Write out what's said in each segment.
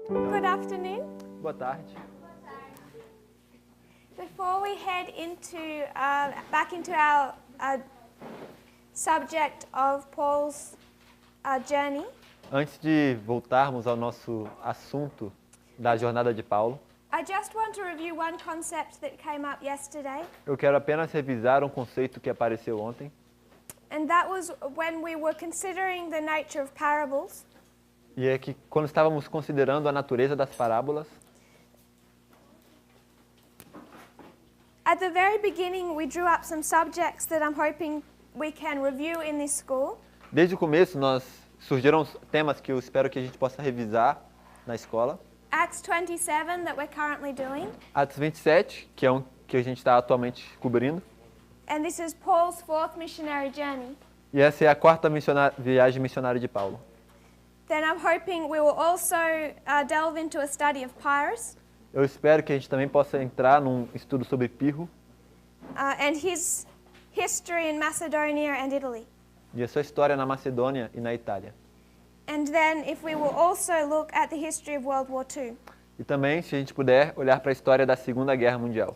Good afternoon. Boa tarde. Before we head into back into our subject of Paul's journey, Antes de voltarmos ao nosso assunto da jornada de Paulo, I just want to review one concept that came up yesterday, eu quero apenas revisar um conceito que apareceu ontem, and that was when we were considering the nature of parables. e é que quando estávamos considerando a natureza das parábolas, At the very beginning, we drew up some subjects that I'm hoping we can review in this school. desde o começo surgiram temas que eu espero que a gente possa revisar na escola. Acts 27 that we're currently doing, Atos 27, que é um que a gente está atualmente cobrindo, and this is Paul's fourth missionary journey. e essa é a quarta viagem missionária de Paulo. Then I'm hoping we will also delve into a study of Pyrrhus Eu espero que a gente também possa entrar num estudo sobre Pirro and his history in Macedonia and Italy. e a sua história na Macedônia e na Itália. And then if we will also look at the history of World War II. E também, se a gente puder, olhar para a história da Segunda Guerra Mundial.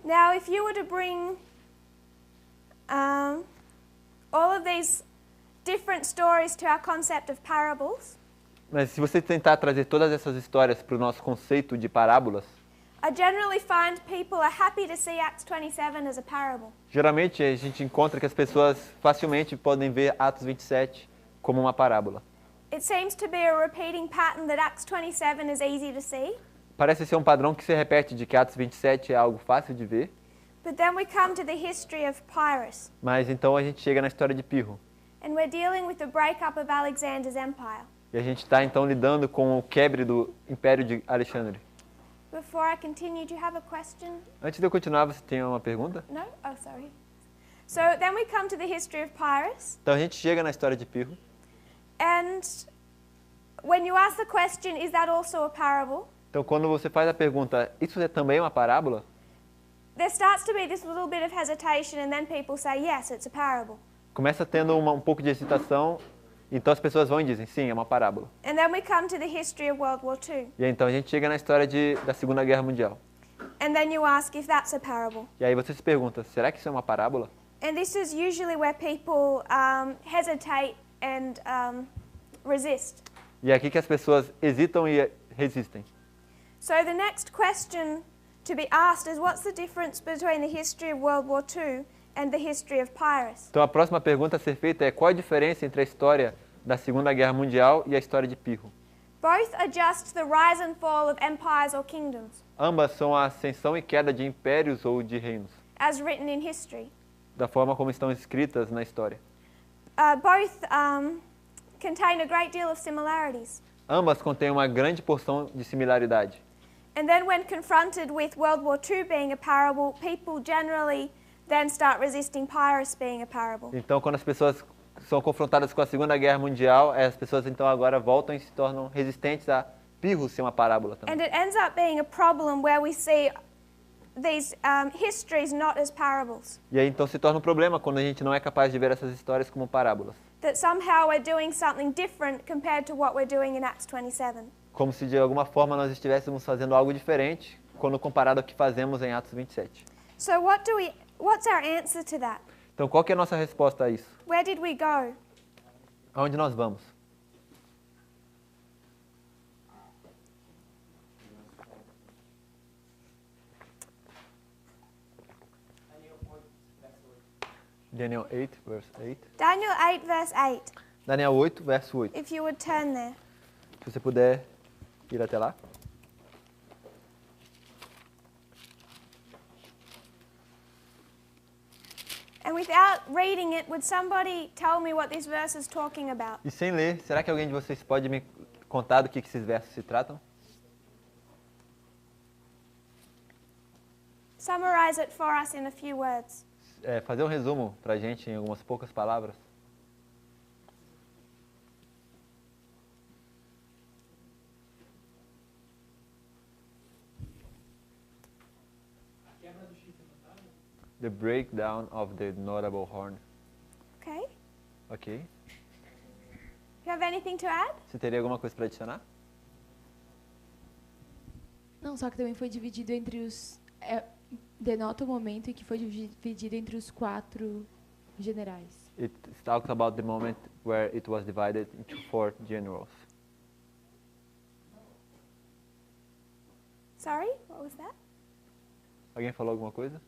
Now, if you were to bring all of these different stories to our concept of parables, Mas se você tentar trazer todas essas histórias para o nosso conceito de parábolas, I generally find people are happy to see Acts 27 as a parable. geralmente a gente encontra que as pessoas facilmente podem ver Atos 27 como uma parábola. It seems to be a repeating pattern that Acts 27 is easy to see, Parece ser um padrão que se repete de que Atos 27 é algo fácil de ver, but then we come to the history of Pyrrhus, mas então a gente chega na história de Pirro. and we're dealing with the breakup of Alexander's empire. E a gente está então lidando com o quebre do Império de Alexandre. Before I continue, do you have a question? Antes de eu continuar, você tem uma pergunta? No? Oh, sorry. So then we come to the history of Pyrrhus, Então a gente chega na história de Pirro. and when you ask the question, is that also a parable? Então quando você faz a pergunta, isso é também uma parábola? There starts to be this little bit of hesitation, and then people say, yes, it's a parable. Começa tendo um pouco de excitação, então as pessoas vão e dizem, sim, é uma parábola. And then we come to the history of World War II, E aí, então a gente chega na história da Segunda Guerra Mundial. and then you ask if that's a parable. E aí você se pergunta, será que isso é uma parábola? And this is usually where people hesitate and resist. E é aqui que as pessoas hesitam e resistem. So the next question to be asked is, what's the difference between the history of World War II and the history of Pyrrhus? Então a próxima pergunta a ser feita é qual a diferença entre a história da Segunda Guerra Mundial e a história de Pirro? Both are just the rise and fall of empires or kingdoms, Ambas são a ascensão e queda de impérios ou de reinos, as written in history. da forma como estão escritas na história. Both contain a great deal of similarities. Ambas contêm uma grande porção de similaridade. And then when confronted with World War II being a parable, people generally then start resisting Pyrrhus being a parable. Então, quando as pessoas são confrontadas com a Segunda Guerra Mundial, as pessoas então agora voltam e se tornam resistentes a Pirro ser uma parábola também. And it ends up being a problem where we see these histories not as parables. E aí então se torna um problema quando a gente não é capaz de ver essas histórias como parábolas. That somehow we're doing something different compared to what we're doing in Acts 27. Como se de alguma forma nós estivéssemos fazendo algo diferente quando comparado ao que fazemos em Atos 27. So what's our answer to that? Então qual que é a nossa resposta a isso? Where did we go? Aonde nós vamos? Daniel 8, verse 8. Daniel 8 verse 8. Daniel 8, verso 8. If you would turn there. Se você puder ir até lá. And without reading it, would somebody tell me what this verse is talking about? E sem ler, será que alguém de vocês pode me contar do que esses versos se tratam? Summarize it for us in a few words. Fazer um resumo pra gente em algumas poucas palavras. The breakdown of the notable horn. Okay? Ok. You have anything to add? Você teria alguma coisa para adicionar? Não, só que também foi dividido entre os... denota o momento em que foi dividido entre os 4 generais. It talks about the moment where it was divided into 4 generals. Sorry, what was that? Alguém falou alguma coisa?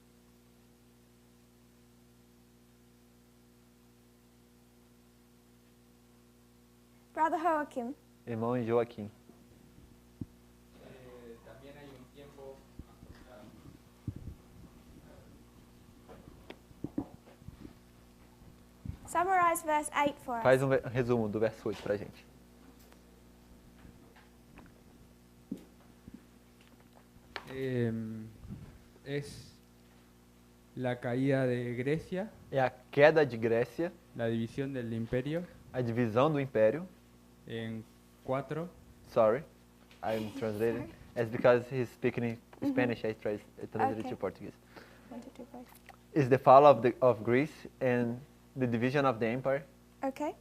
Brother Joachim. Irmão Joaquim. También hay un tiempo. Summarize verse 8 for us. Faz um resumo do verso 8 pra gente. Es la caída de Grecia, É a queda de Grécia, la división del imperio a divisão do império. en 4. Sorry, I'm translating. It's because he's speaking in Spanish, I translated Okay. to Portuguese. 1 to 2, please. It's the fall of Greece and the division of the empire. Okay.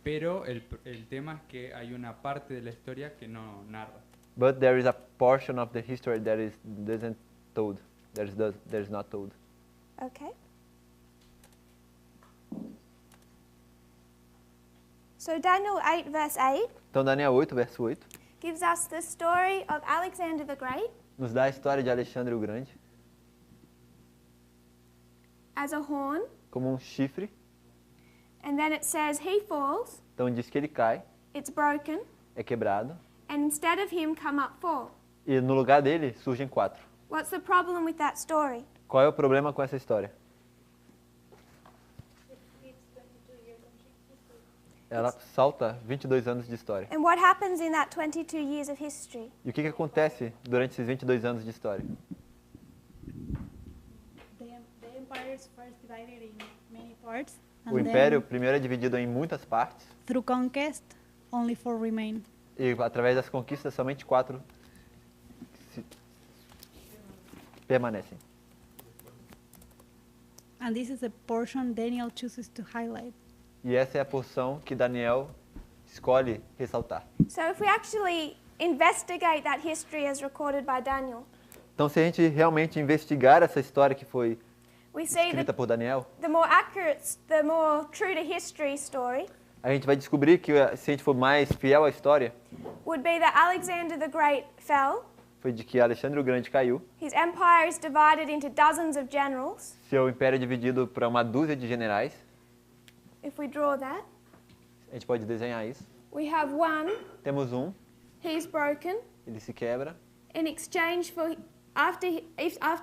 Pero el tema es que hay una parte de la historia que no narra. But there is a portion of the history that isn't told. That is not told. Okay. So Daniel 8 verse 8 Então Daniel 8, verso 8, gives us the story of Alexander the Great nos dá a história de Alexandre o Grande as a horn, como um chifre. and then it says he falls, Então diz que ele cai, it's broken, é quebrado, and instead of him come up 4. e no lugar dele surgem 4. What's the problem with that story? Qual é o problema com essa história? Ela salta 22 anos de história. And what happens in that 22 years of history? E o que acontece durante esses 22 anos de história? The empire is first divided in many parts, O império primeiro é dividido em muitas partes, through conquest, only 4 remain. e através das conquistas somente 4 permanecem. And this is the portion Daniel chooses to highlight. E essa é a porção que Daniel escolhe ressaltar. So if we actually investigate that history as recorded by Daniel, Então, se a gente realmente investigar essa história que foi we see escrita that por Daniel, the more accurate, the more true to history story a gente vai descobrir que se a gente for mais fiel à história, would be that Alexander the Great fell, foi de que Alexandre o Grande caiu, his empire is divided into dozens of generals. seu império é dividido para uma dúzia de generais. If we draw that, A gente pode desenhar isso. we have one, Temos um, he's broken, ele se quebra. in exchange for, after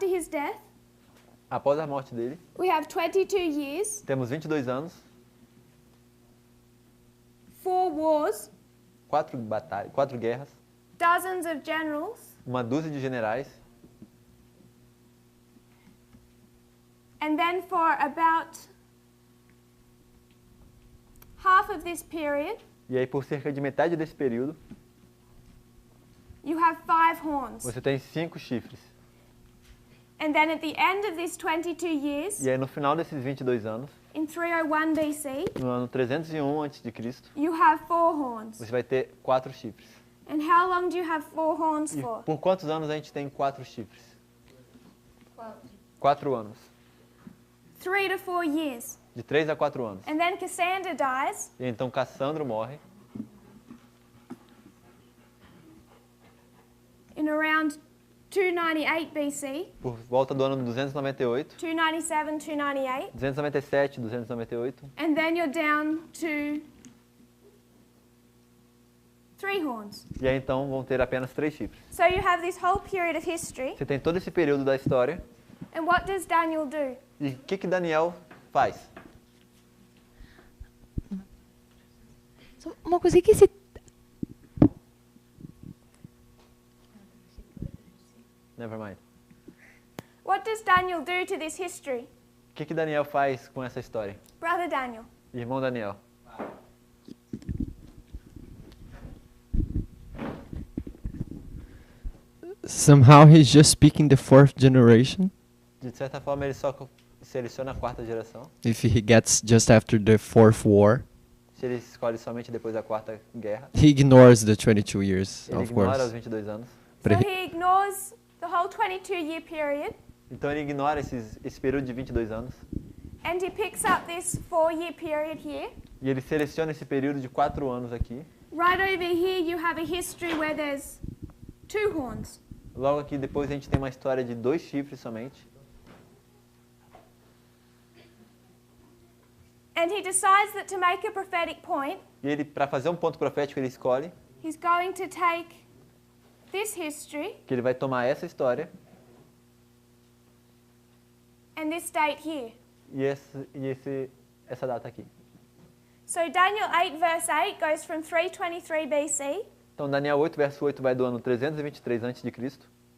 his death, Após a morte dele, we have 22 years, temos 22 anos, 4 wars, 4 batalhas, 4 guerras, dozens of generals, uma dúzia de generais. and then for about half of this period, E aí, por cerca de metade desse período, you have 5 horns. você tem 5 chifres. And then at the end of this 22 years, E aí, no final desses 22 anos, in 301 BC, no ano 301 a.C., you have 4 horns. você vai ter 4 chifres. And how long do you have 4 horns E for? por quantos anos a gente tem 4 chifres? 4 anos. 3 to 4 years. De 3 a 4 anos. And then Cassander dies, E então Cassandro morre in around 298 BC, por volta do ano 298, 297, 298, 297, 298. and then you're down to 3 horns. E aí então vão ter apenas 3 chifres. So you have this whole period of history, Você tem todo esse período da história. and what does Daniel do? E o que Daniel faz? Só uma coisa, o que esse... Never mind. What does Daniel do to this history? O que Daniel faz com essa história? Brother Daniel. Irmão Daniel. Somehow he's just speaking the 4th generation. De certa forma, ele só seleciona a 4ª geração. If he gets just after the 4th war, Se ele escolhe somente depois da 4ª guerra, he ignores the 22 years, ele of ignora os course. 22 anos. So he ignores the whole 22-year period Então ele ignora esse período de 22 anos and he picks up this 4-year period here. e ele seleciona esse período de 4 anos aqui. Right over here you have a history where there's 2 horns. Logo aqui depois a gente tem uma história de 2 chifres somente. And he decides that to make a prophetic point, E ele, para fazer um ponto profético, ele escolhe he's going to take this history que ele vai tomar essa história and this date here. e essa data aqui. So Daniel 8 verse 8 goes from 323 BC Então Daniel 8, verso 8 vai do ano 323 a.C.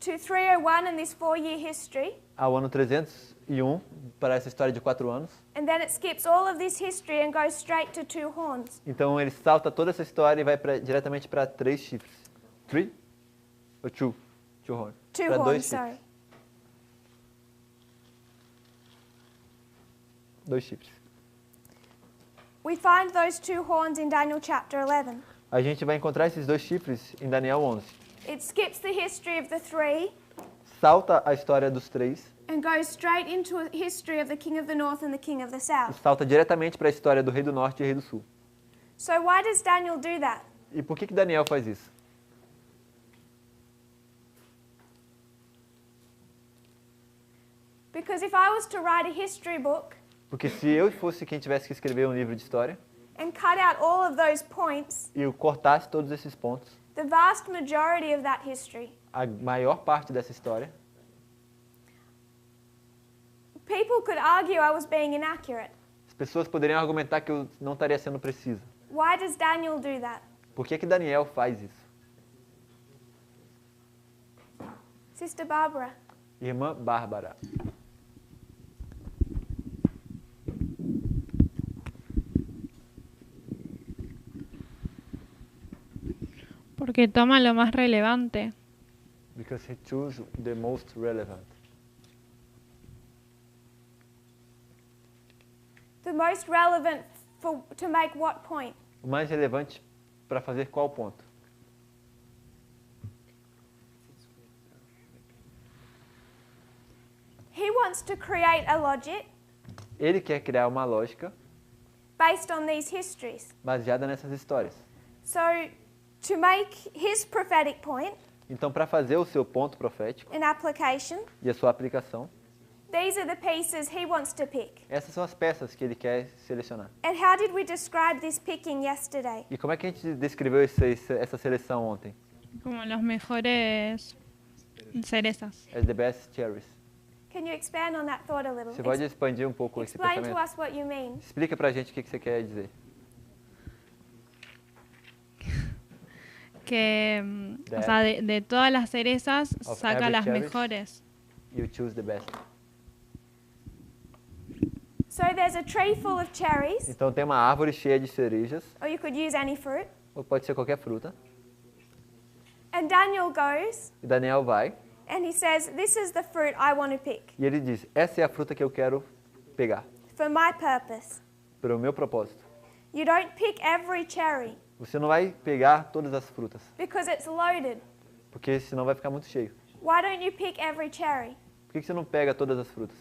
to 301 in this 4-year history. ao ano 301 para essa história de 4 anos. And then it skips all of this history and goes straight to 2 horns. Então ele salta toda essa história e vai diretamente para 3 chifres. 3 ou 2? 2 horns. 2 Para 2 horns, chifres. sorry. 2 chifres. We find those 2 horns in Daniel chapter 11. A gente vai encontrar esses 2 chifres em Daniel 11. It skips the history of the 3 Salta a história dos 3 and goes straight into a history of the king of the north and the king of the e south. salta diretamente para a história do rei do norte e rei do sul. So why does Daniel do that? E por que Daniel faz isso? Because if I was to write a history book Porque se eu fosse quem tivesse que escrever um livro de história and cut out all of those points, e eu cortasse todos esses pontos, the vast majority of that history, a maior parte dessa história, people could argue I was being inaccurate. as pessoas poderiam argumentar que eu não estaria sendo preciso. Why does Daniel do that? Por que Daniel faz isso? Sister Barbara. Irmã Bárbara. Porque toma lo más relevante. Because he chose the most relevant. The most relevant to make what point? O mais relevante para fazer qual ponto? He wants to create a logic Ele quer criar uma lógica based on these histories. baseada nessas histórias. So, to make his prophetic point Então, para fazer o seu ponto profético in application, e a sua aplicação, these are the pieces he wants to pick. essas são as peças que ele quer selecionar. And how did we describe this picking yesterday? E como é que a gente descreveu essa seleção ontem? Como los mejores cerezas. As the best cherries. Can you expand on that thought a little? Você pode expandir um pouco esse Explain to pensamento? us what you mean. Explica pra gente o que você quer dizer. Que, o sea, de todas las cerezas Of saca every las cherries. mejores. You choose the best. So there's a tree full of cherries, Então tem uma árvore cheia de cerejas, or you could use any fruit. ou pode ser qualquer fruta. And Daniel goes E Daniel vai and he says, "This is the fruit I want to pick e ele diz: essa é a fruta que eu quero pegar, for my purpose." para o meu propósito. You don't pick every cherry Você não vai pegar todas as frutas, because it's loaded. porque senão vai ficar muito cheio. Why don't you pick every cherry? Por que você não pega todas as frutas?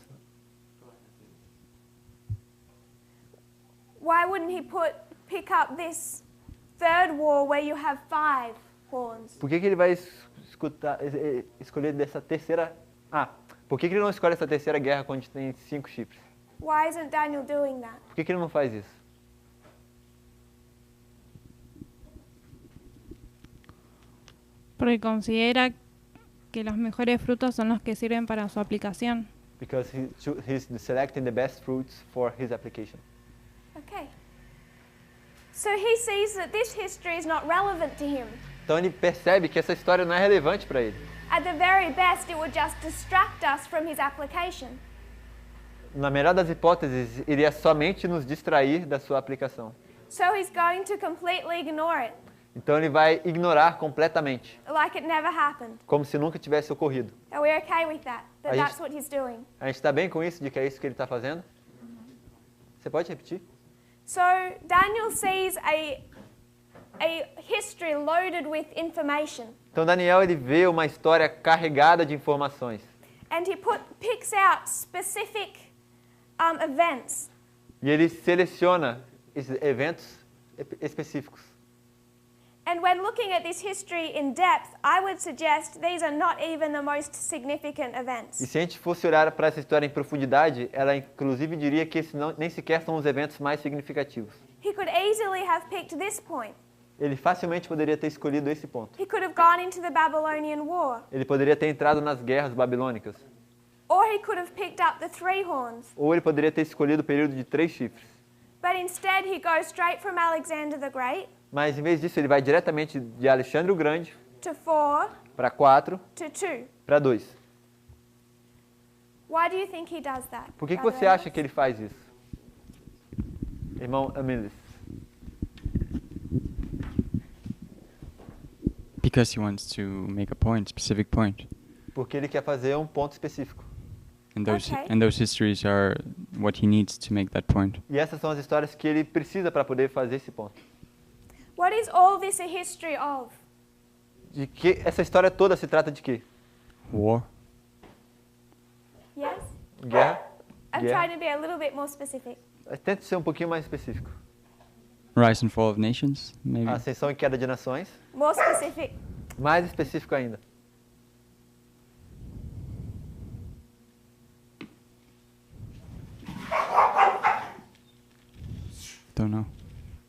Why wouldn't he pick up this third wall where you have 5 horns? Por que ele vai escolher dessa terceira... por que ele não escolhe essa terceira guerra quando tem 5 chifres? Why isn't Daniel doing that? Por que ele não faz isso? Porque considera que los mejores frutos son los que sirven para su aplicación. Because he's selecting the best fruits for his application. Okay. So he sees that this history is not relevant to him. Então ele percebe que essa história não é relevante para ele. At the very best, it would just distract us from his application. Na melhor das hipóteses, iria somente nos distrair da sua aplicação. So he's going to completely ignore it, Então ele vai ignorar completamente, like it never happened. como se nunca tivesse ocorrido. Are we okay with that? That A gente- that's what he's doing. A gente está bem com isso, de que é isso que ele está fazendo? Você pode repetir? So Daniel sees a history loaded with information. Então Daniel ele vê uma história carregada de informações. And he picks out specific events. E ele seleciona esses eventos específicos. And when looking at this history in depth, I would suggest these are not even the most significant E events. se a gente fosse olhar para essa história em profundidade, ela inclusive diria que esses nem sequer são os eventos mais significativos. He could easily have picked this point. Ele facilmente poderia ter escolhido esse ponto. He could have gone into the Babylonian War. Ele poderia ter entrado nas guerras babilônicas. Or he could have picked up the three horns. Ou ele poderia ter escolhido o período de 3 chifres. But instead he goes straight from Alexander the Great Mas em vez disso, ele vai diretamente de Alexandre o Grande to 4 para 4 to 2. para 2. Why do you think he does that? Por que Brother você acha Amos? que ele faz isso? Irmão Amilis. Because he wants to make a point, specific point. Porque ele quer fazer um ponto específico. Okay. And those histories are what he needs to make that point. E essas são as histórias que ele precisa para poder fazer esse ponto. What is all this a history of? De que essa história toda se trata de quê? War. Yes? Guerra? I'm Guerra. trying to be a little bit more specific. Tente ser um pouquinho mais específico. Rise and fall of nations, maybe. Ascensão e queda de nações. More specific. Mais específico ainda. Don't know.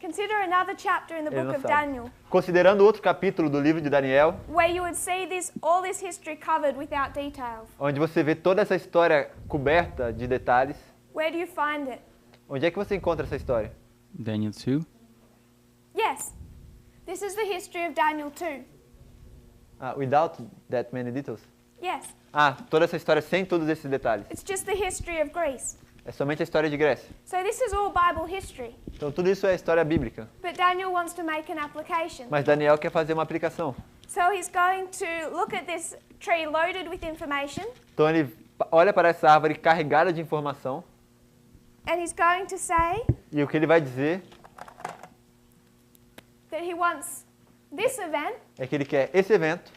Consider another chapter in the Ele book não of sabe. Daniel, Considerando outro capítulo do livro de Daniel, where you would see all this history covered without details. onde você vê toda essa história coberta de detalhes. Where do you find it? Onde é que você encontra essa história? Daniel 2. Yes. This is the history of Daniel 2. Without that many details? Yes. Toda essa história sem todos esses detalhes. It's just the history of Greece. É somente a história de Grécia. So this is all Bible history. Então tudo isso é história bíblica. But Daniel wants to make an application. Mas Daniel quer fazer uma aplicação. So he's going to look at this tree loaded with information, Então ele olha para essa árvore carregada de informação and he's going to say e o que ele vai dizer that he wants this event é que ele quer esse evento,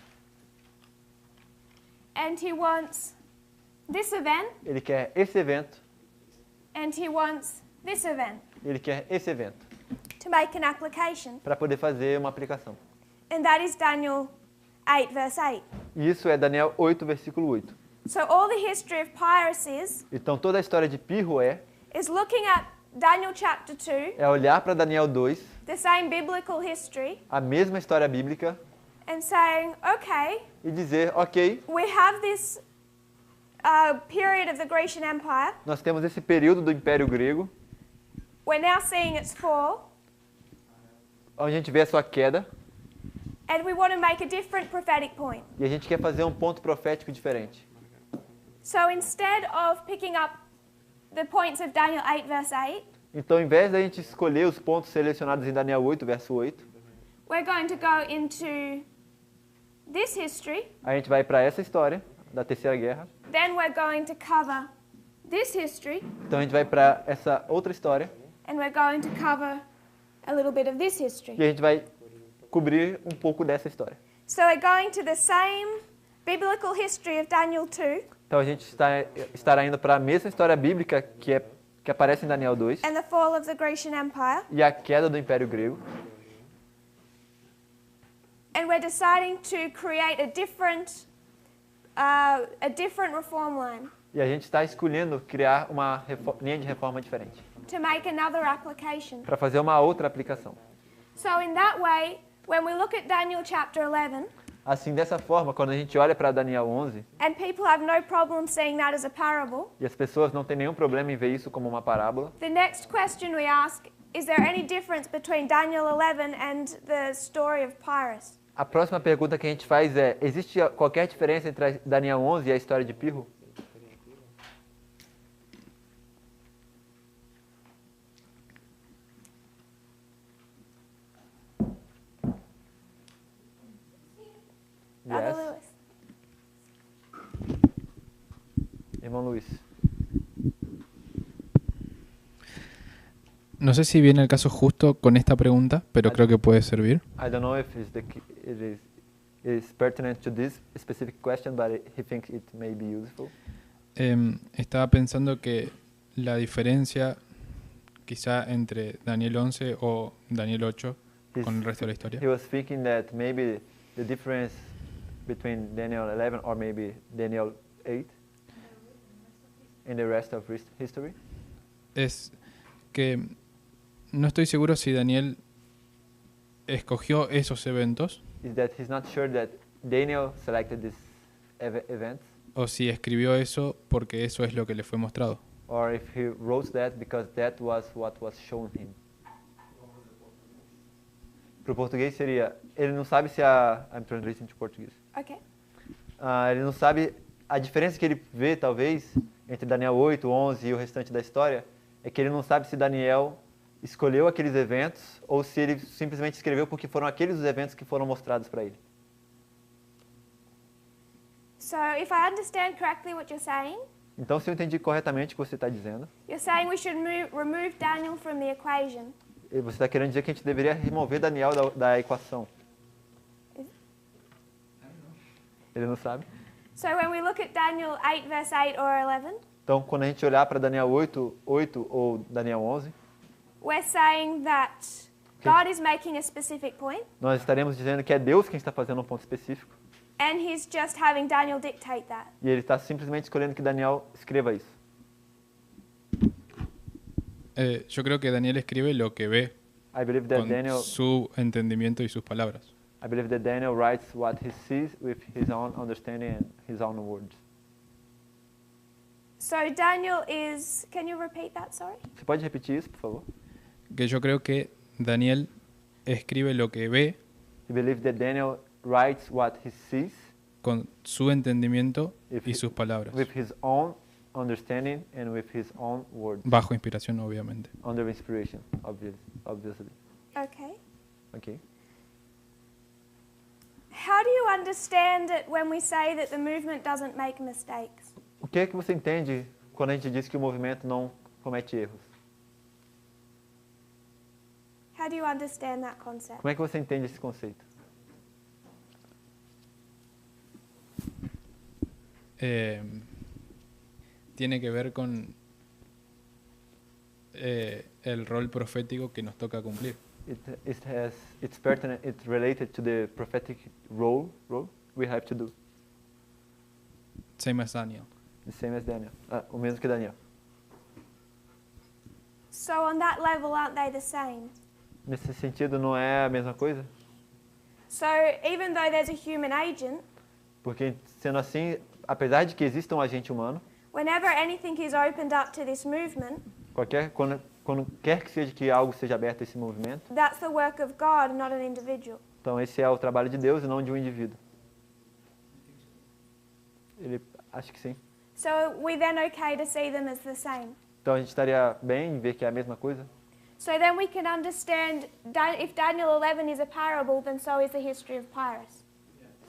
and he wants this event ele quer esse evento, and he wants this event ele quer esse evento, to make an application. para poder fazer uma aplicação. And that is Daniel 8 verse 8. E isso é Daniel 8, versículo 8. So all the history of piracies Então toda a história de Pirro is looking at Daniel chapter 2, é olhar para Daniel 2, the same biblical history, a mesma história bíblica, and saying, okay, e dizer, ok, we have this period of the Grecian Empire. nós temos esse período do Império Grego, We're now seeing its fall, onde a gente vê a sua queda, and we want to make a different prophetic point. e a gente quer fazer um ponto profético diferente. So instead of picking up the points of Daniel 8 verse 8, Então, ao invés da gente escolher os pontos selecionados em Daniel 8, verso 8, we're going to go into this history, a gente vai para essa história da Terceira Guerra. then we're going to cover this history, Então, a gente vai para essa outra história and we're going to cover a little bit of this history. e a gente vai cobrir um pouco dessa história. So we're going to the same biblical history of Daniel 2 Então, a gente estará indo para a mesma história bíblica que aparece em Daniel 2 and the fall of the Grecian Empire, e a queda do Império Grego. and we're deciding to create a different reform line E a gente está escolhendo criar uma linha de reforma diferente to make another application. para fazer uma outra aplicação. So in that way, when we look at Daniel chapter 11, Assim, dessa forma, quando a gente olha para Daniel 11 and people have no problem seeing that as a parable, e as pessoas não têm nenhum problema em ver isso como uma parábola, the next question we ask, is there any difference between Daniel 11 and the story of Pyrrhus? a próxima pergunta que a gente faz é: existe qualquer diferença entre Daniel 11 e a história de Pirro? Brother Yes. Lewis. Irmão Luiz. No sé si viene el caso justo con esta pregunta, pero creo que puede servir. I don't know if it is pertinent to this specific question, but he thinks it may be useful. Estaba pensando que la diferencia quizá entre Daniel 11 o Daniel 8 con el resto de la historia He was thinking that maybe the difference between Daniel 11 or maybe Daniel 8 and the rest of history es que no estoy seguro si Daniel escogió esos eventos is that he's not sure that Daniel selected these events, o si escribió eso porque eso es lo que le fue mostrado. or if he wrote that because that was what was shown him. Para o português seria, ele não sabe se I'm translating to português. Okay. Ele não sabe, a diferença que ele vê, talvez, entre Daniel 8, 11 e o restante da história, é que ele não sabe se Daniel escolheu aqueles eventos ou se ele simplesmente escreveu porque foram aqueles os eventos que foram mostrados para ele. So if I understand correctly what you're saying, Então, se eu entendi corretamente o que você está dizendo, you're saying we should remove Daniel from the equation. você está querendo dizer que a gente deveria remover Daniel da equação. Ele não sabe. So when we look at Daniel 8 verse 8 or 11, Então, quando a gente olhar para Daniel 8 ou Daniel 11, we're saying that God is making a specific point nós estaremos dizendo que é Deus quem está fazendo um ponto específico and he's just having Daniel dictate that. e ele está simplesmente escolhendo que Daniel escreva isso. Yo creo que Daniel escribe lo que ve I believe that con su entendimiento y sus palabras. Daniel writes what he sees with his own understanding and his own words. So Daniel is, can you repeat that, sorry? Você pode repetir isso, por favor? Que yo creo que Daniel escribe lo que ve I believe that Daniel writes what he sees con su entendimiento If y he- sus palabras, with his own understanding and with his own words, bajo inspiración obviamente. under inspiration, obviously. Okay. Okay. How do you understand it when we say that the movement doesn't make mistakes? O que é que você entende quando a gente diz que o movimento não comete erros? How do you understand that concept? Como é que você entende esse conceito? Tiene que ver con el rol profético que nos toca cumplir. It's pertinent, it's related to the prophetic role we have to do. Same as Daniel. The same as Daniel. O mesmo que Daniel. So on that level, aren't they the same? Nesse sentido, não é a mesma coisa? So even though there's a human agent, Porque, sendo assim, apesar de que exista um agente humano, whenever anything is opened up to this movement, quando quer que seja que algo seja aberto a esse movimento, that's the work of God, not an individual. então esse é o trabalho de Deus e não de um indivíduo. Ele acho que sim. So we then okay to see them as the same. Então a gente estaria bem em ver que é a mesma coisa. So then we can understand if Daniel 11 is a parable, then so is the history of Pyrrhus.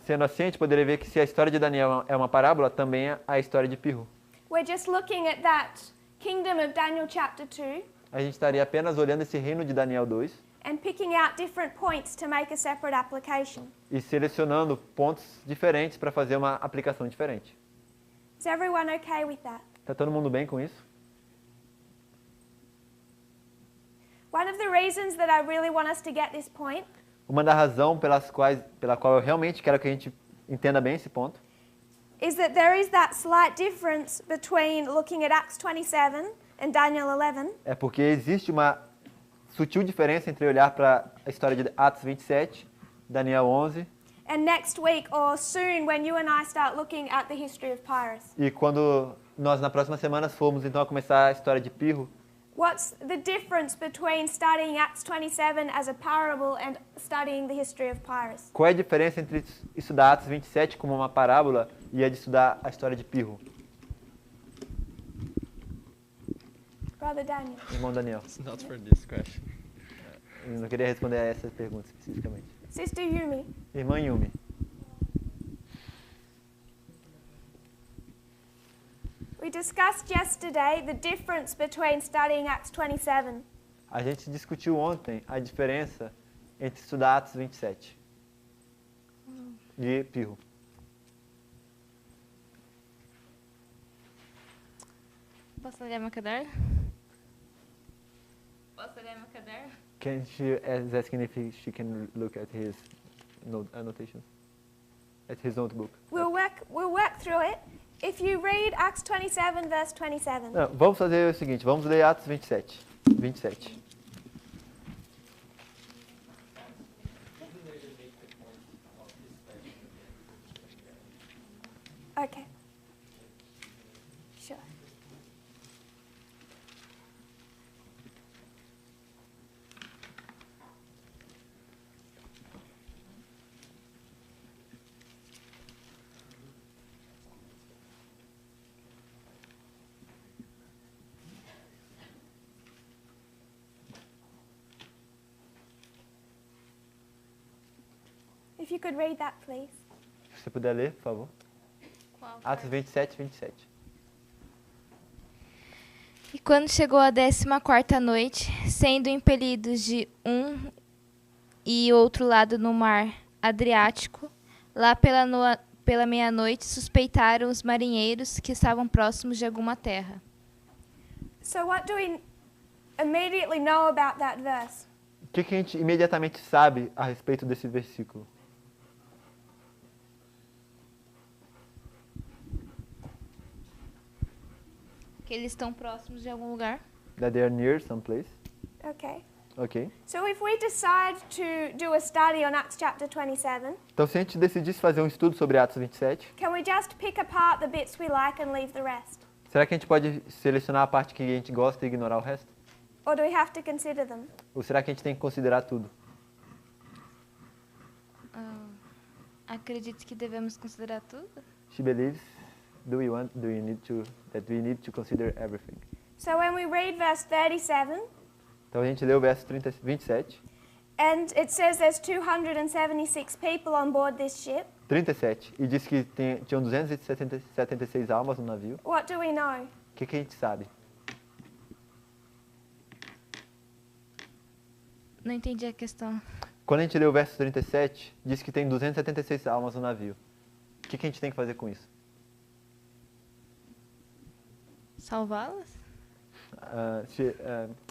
Sendo assim, a gente poderia ver que se a história de Daniel é uma parábola, também é a história de Pirro. We're just looking at that kingdom of Daniel chapter 2 A gente estaria apenas olhando esse reino de Daniel 2 and picking out different points to make a separate application. e selecionando pontos diferentes para fazer uma aplicação diferente. Is everyone okay with that? Tá todo mundo bem com isso? One of the reasons that I really want us to get this point Uma da razão pela qual eu realmente quero que a gente entenda bem esse ponto is that there is that slight difference between looking at Acts 27 and Daniel 11 é porque existe uma sutil diferença entre olhar para a história de Atos 27, Daniel 11 and next week or soon when you and I start looking at the history of Pyrrhus. e quando nós na próxima semana formos então a começar a história de Pirro. What's the difference between studying Acts 27 as a parable and studying the history of Pyrrhus? Qual é a diferença entre estudar Atos 27 como uma parábola e a de estudar a história de Pirro? Brother Daniel. Irmão Daniel. It's not for this question. Eu não queria responder a essa pergunta especificamente. Sister Yumi. Irmã Yumi. We discussed yesterday the difference between studying Acts 27 A gente discutiu ontem a diferença entre estudar Atos 27 de Pirro. Posso olhar meu caderno? Posso olhar meu caderno? Can she is asking if she can look at his annotations, at his notebook? We'll work through it. If you read Acts 27, verse 27. Não, vamos fazer o seguinte, vamos ler Atos 27. 27. Okay. Sure. If you could read that, please. Se você puder ler, por favor. Qual Atos 27, 27. E quando chegou a 14ª noite, sendo impelidos de um e outro lado no mar Adriático, lá pela meia-noite suspeitaram os marinheiros que estavam próximos de alguma terra. So what do we immediately know about that verse? O que a gente imediatamente sabe a respeito desse versículo? Que eles estão próximos de algum lugar. That they are near someplace. Okay. Ok. So if we decide to do a study on Acts chapter 27, Então, se a gente decidisse fazer um estudo sobre Atos 27, can we just pick apart the bits we like and leave the rest? será que a gente pode selecionar a parte que a gente gosta e ignorar o resto? Or do we have to consider them? Ou será que a gente tem que considerar tudo? Acredito que devemos considerar tudo. She believes, do you need to consider everything? So when we read verse 37, Então a gente lê o verso 27, and it says there's 276 people on board this ship, 37, e diz que tinham 276 almas no navio. what do we know? O que a gente sabe? Não entendi a questão. Quando a gente lê o verso 37, diz que tem 276 almas no navio. O que a gente tem que fazer com isso? Salvá-las?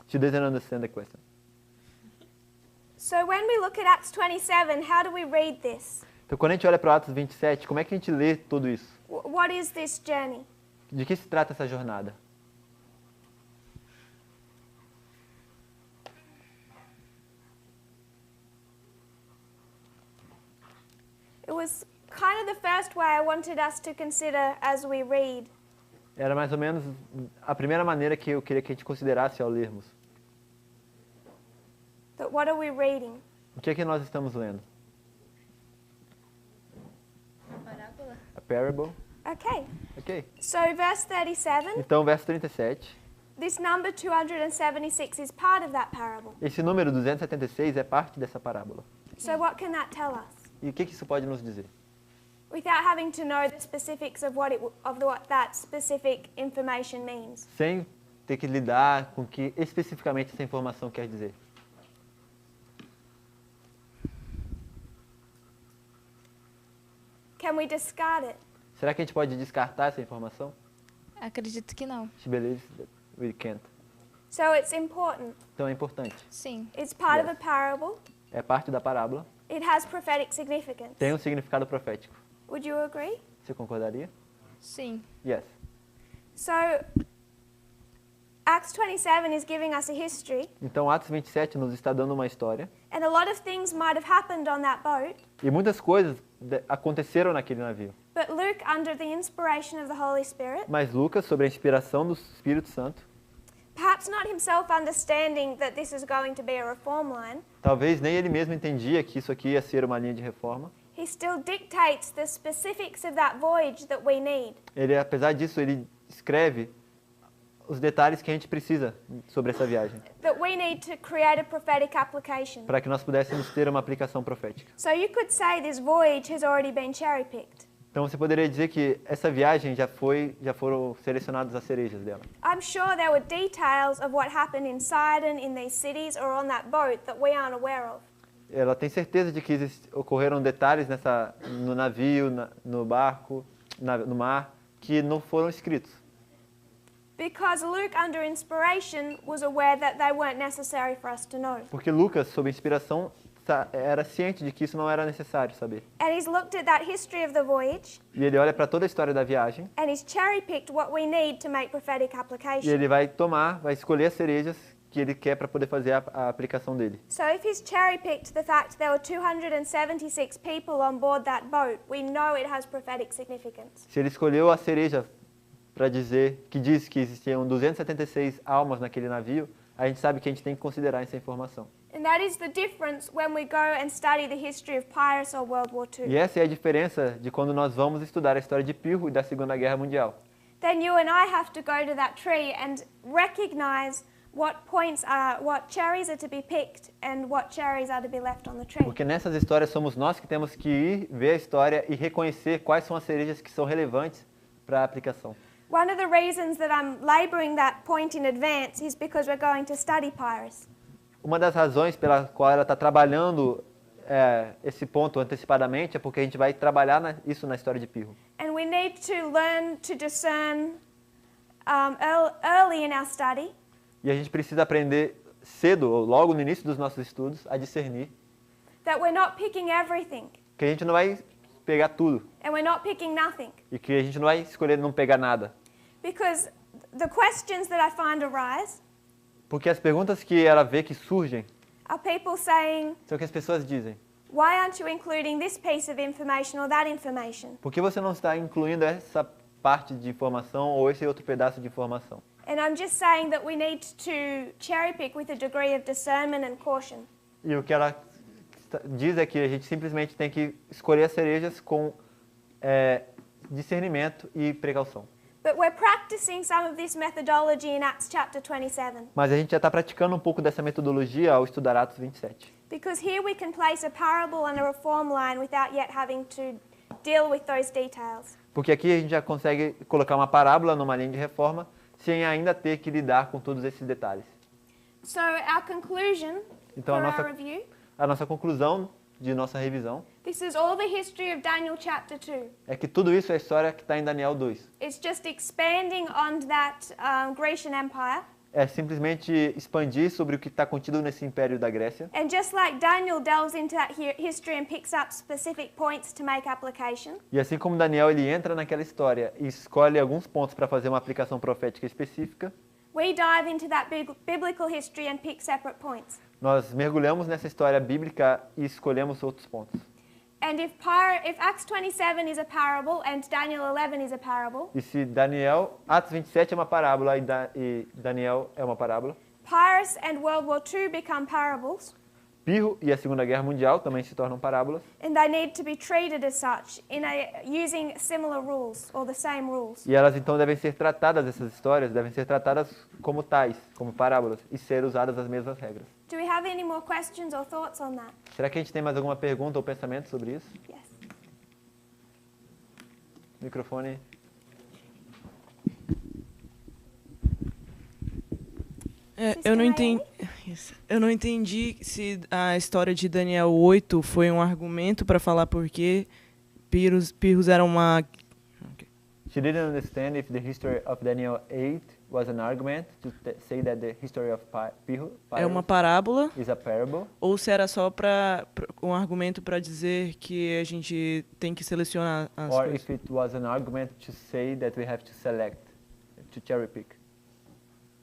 She doesn't understand the question. So when we look at Acts 27, how do we read this? Então, quando a gente olha para o Atos 27, como é que a gente lê tudo isso? What is this journey? De que se trata essa jornada? It was kind of the first way I wanted us to consider as we read. Era mais ou menos a primeira maneira que eu queria que a gente considerasse ao lermos. But what are we reading? O que é que nós estamos lendo? Parábola? A parable? Okay. Ok. So verse 37, Então, verso 37. this number 276 is part of that parable. Esse número 276 é parte dessa parábola. So what can that tell us? E o que isso pode nos dizer? Without having to know the specifics of what that specific information means. Sem ter que lidar com o que especificamente essa informação quer dizer. Can we discard it? Será que a gente pode descartar essa informação? Acredito que não. She believes that we can't. So it's important. Então é importante. Sim. It's part of Yes. a parable. É parte da parábola. It has prophetic significance. Tem um significado profético. Would you agree? Você concordaria? Sim. Yes. So Acts 27 is giving us a history, Então, Atos 27 nos está dando uma história. and a lot of things might have happened on that boat, E muitas coisas aconteceram naquele navio. but Luke, under the inspiration of the Holy Spirit, Mas Lucas, sobre a inspiração do Espírito Santo, perhaps not himself understanding that this is going to be a reform line, talvez nem ele mesmo entendia que isso aqui ia ser uma linha de reforma. he still dictates the specifics of that voyage that we need. Ele, apesar disso, ele escreve os detalhes que a gente precisa sobre essa viagem, That we need to create a prophetic application. para que nós pudéssemos ter uma aplicação profética. So you could say this voyage has already been cherry-picked. Então você poderia dizer que essa viagem já foram selecionadas as cerejas dela. I'm sure there were details of what happened in Sidon, in these cities, or on that boat that we aren't aware of. Ela tem certeza de que ocorreram detalhes no navio, no barco, no mar, que não foram escritos. Because Luke, under inspiration, was aware that they weren't necessary for us to know. Porque Lucas, sob inspiração, era ciente de que isso não era necessário saber. And he's looked at that history of the voyage, E ele olha para toda a história da viagem and he's cherry-picked what we need to make prophetic e application. ele vai escolher as cerejas que ele quer para poder fazer a aplicação dele. So if he's cherry-picked the fact there were 276 people on board that boat, we know it has prophetic significance. Se ele escolheu a cereja para diz que existiam 276 almas naquele navio, a gente sabe que a gente tem que considerar essa informação. And that is the difference when we go and study the history of Pyrrhus or World War II. E essa é a diferença de quando nós vamos estudar a história de Pirro e da Segunda Guerra Mundial. Then you and I have to go to that tree and recognize what cherries are to be picked and what cherries are to be left on the tree. Porque nessas histórias somos nós que temos que ir ver a história e reconhecer quais são as cerejas que são relevantes para a aplicação. One of the reasons that I'm laboring that point in advance is because we're going to study Pyrrhus. Uma das razões pela qual ela está trabalhando esse ponto antecipadamente é porque a gente vai trabalhar isso na história de Pirro. And we need to learn to discern early in our study E a gente precisa aprender cedo, ou logo no início dos nossos estudos, a discernir that we're not picking everything que a gente não vai pegar tudo and we're not picking nothing. e que a gente não vai escolher não pegar nada. Because the questions that I find arise Porque as perguntas que ela vê que surgem are people saying, são o que as pessoas dizem. why aren't you including this piece of information or that information? Por que você não está incluindo essa parte de informação ou esse outro pedaço de informação? And I'm just saying that we need to cherry pick with a degree of discernment and caution. E o que ela diz é que a gente simplesmente tem que escolher as cerejas com discernimento e precaução. But we're practicing some of this methodology in Acts chapter 27. Mas a gente já está praticando um pouco dessa metodologia ao estudar Atos 27. Because here we can place a parable and a reform line without yet having to deal with those details. Porque aqui a gente já consegue colocar uma parábola numa linha de reforma sem ainda ter que lidar com todos esses detalhes. So our conclusion Então for our review, a nossa conclusão de nossa revisão this is all the history of Daniel chapter 2. é que tudo isso é a história que está em Daniel 2. It's just expanding on that Grecian Empire. É simplesmente expandir sobre o que está contido nesse império da Grécia. And just like Daniel delves into that history and picks up specific points to make application, E assim como Daniel ele entra naquela história e escolhe alguns pontos para fazer uma aplicação profética específica, we dive into that biblical history and pick separate points. nós mergulhamos nessa história bíblica e escolhemos outros pontos. And if Acts 27 is a parable and Daniel 11 is a parable, E se Atos 27 é uma parábola e Daniel é uma parábola, Pyrrhus and World War II become parables, Pirro e a Segunda Guerra Mundial também se tornam parábolas. and they need to be treated as such using similar rules or the same rules. E elas então devem ser tratadas, essas histórias devem ser tratadas como tais, como parábolas, e ser usadas as mesmas regras. Do we have any more questions or thoughts on that? Será que a gente tem mais alguma pergunta ou pensamento sobre isso? Yes. Microfone. Eu não entendi se a história de Daniel 8 foi um argumento para falar por que Pirros era uma... She didn't understand if the history of Daniel 8 was an argument to say that the history of Pirro É uma parábola is a parable, ou se era só um argumento para dizer que a gente tem que selecionar as or coisas. if it was an argument to say that we have to select, to cherry pick.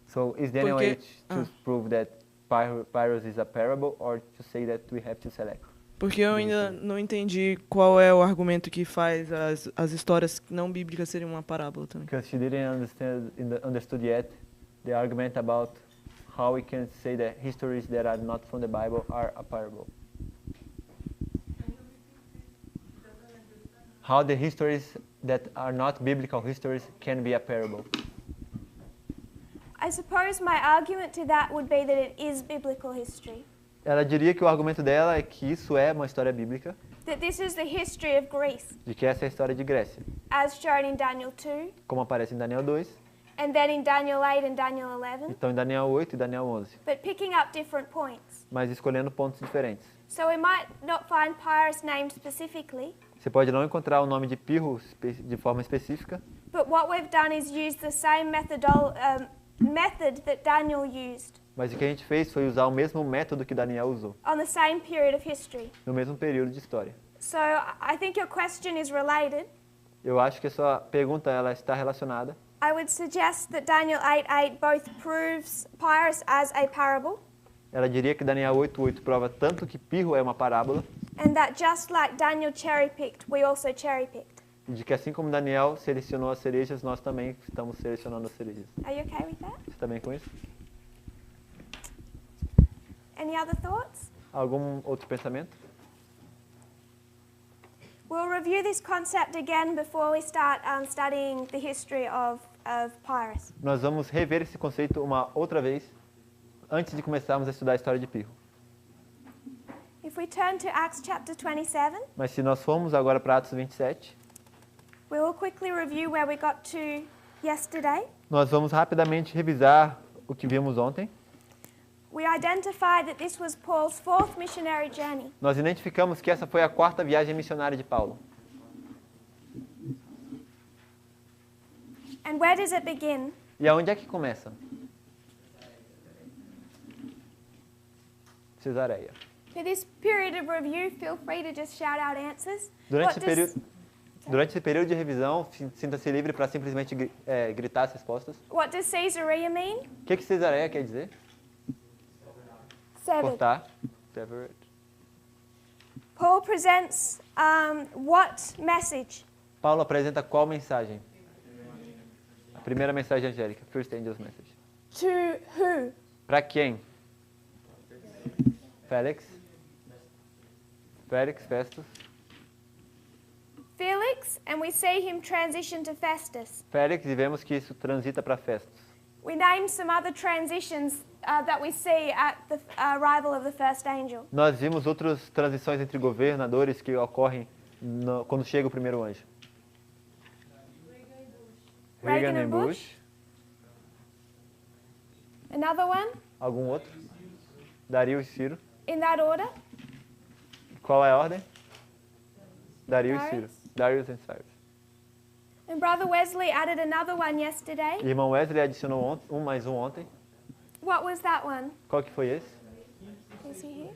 So is Daniel 8 to prove that Pyrrhus is a parable or to say that we have to select? Porque eu ainda não entendi qual é o argumento que faz as histórias não bíblicas serem uma parábola também. Because she didn't understood yet the argument about how we can say that histories that are not from the Bible are a parable. How the histories that are not biblical histories can be a parable. I suppose my argument to that would be that it is biblical history. Ela diria que o argumento dela é que isso é uma história bíblica. that this is the history of Greece, de que essa é a história de Grécia, as shown in Daniel 2, como aparece em Daniel 2, and then in Daniel 8 and Daniel 11, então em Daniel 8 e Daniel 11, but picking up different points. mas escolhendo pontos diferentes. So we might not find Pyrrhus named specifically, Você pode não encontrar o nome de Pirro de forma específica, but what we've done is use the same method that Daniel used mas o que a gente fez foi usar o mesmo método que Daniel usou, on the same period of history. no mesmo período de história. So I think your question is related. Eu acho que a sua pergunta ela está relacionada. I would suggest that Daniel 8:8 both proves Pyrrhus as a parable, Ela diria que Daniel 8:8 prova tanto que Pirro é uma parábola, and that just like Daniel cherry-picked, we also cherry-picked. e de que assim como Daniel selecionou as cerejas, nós também estamos selecionando as cerejas. Are you okay with that? Você está bem com isso? Any other thoughts? Algum outro pensamento? We'll review this concept again before we start studying the history of Pyrrhus. Nós vamos rever esse conceito uma outra vez, antes de começarmos a estudar a história de Pirro. If we turn to Acts chapter 27, Mas se nós formos agora para Atos 27, we will quickly review where we got to yesterday. nós vamos rapidamente revisar o que vimos ontem. We identified that this was Paul's fourth missionary journey. Nós identificamos que essa foi a quarta viagem missionária de Paulo. And where does it begin? E aonde é que começa? Cesareia. For this period of review, feel free to just shout out answers. Durante What esse período de revisão, sinta-se livre para simplesmente gritar as respostas. What does Caesarea mean? O que Cesareia quer dizer? Severed. Cortar. Severed. Paul presents what message? Paulo apresenta qual mensagem? A primeira mensagem angélica, First Angel's Message. To who? Para quem? Félix, Festus. Felix, and we see him transition to Festus. Félix, e vemos que isso transita para Festus. We named some other transitions that we see at the arrival of the first angel. Nós vimos outras transições entre governadores que ocorrem quando chega o primeiro anjo. Reagan e Bush. Another one? Algum outro? Dario e Ciro. In that order? Qual é a ordem? Dario e Darius. Ciro. Darius e Cyrus. And Brother Wesley added another one yesterday. Irmão Wesley adicionou mais um ontem. What was that one? Qual que foi esse? Is he here?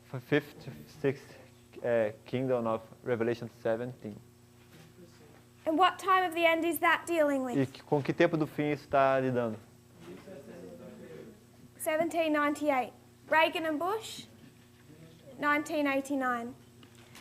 Foi Fifth, Sixth Kingdom of Revelation 17. And what time of the end is that dealing with? E com que tempo do fim isso está lidando? 1798. Reagan and Bush, 1989.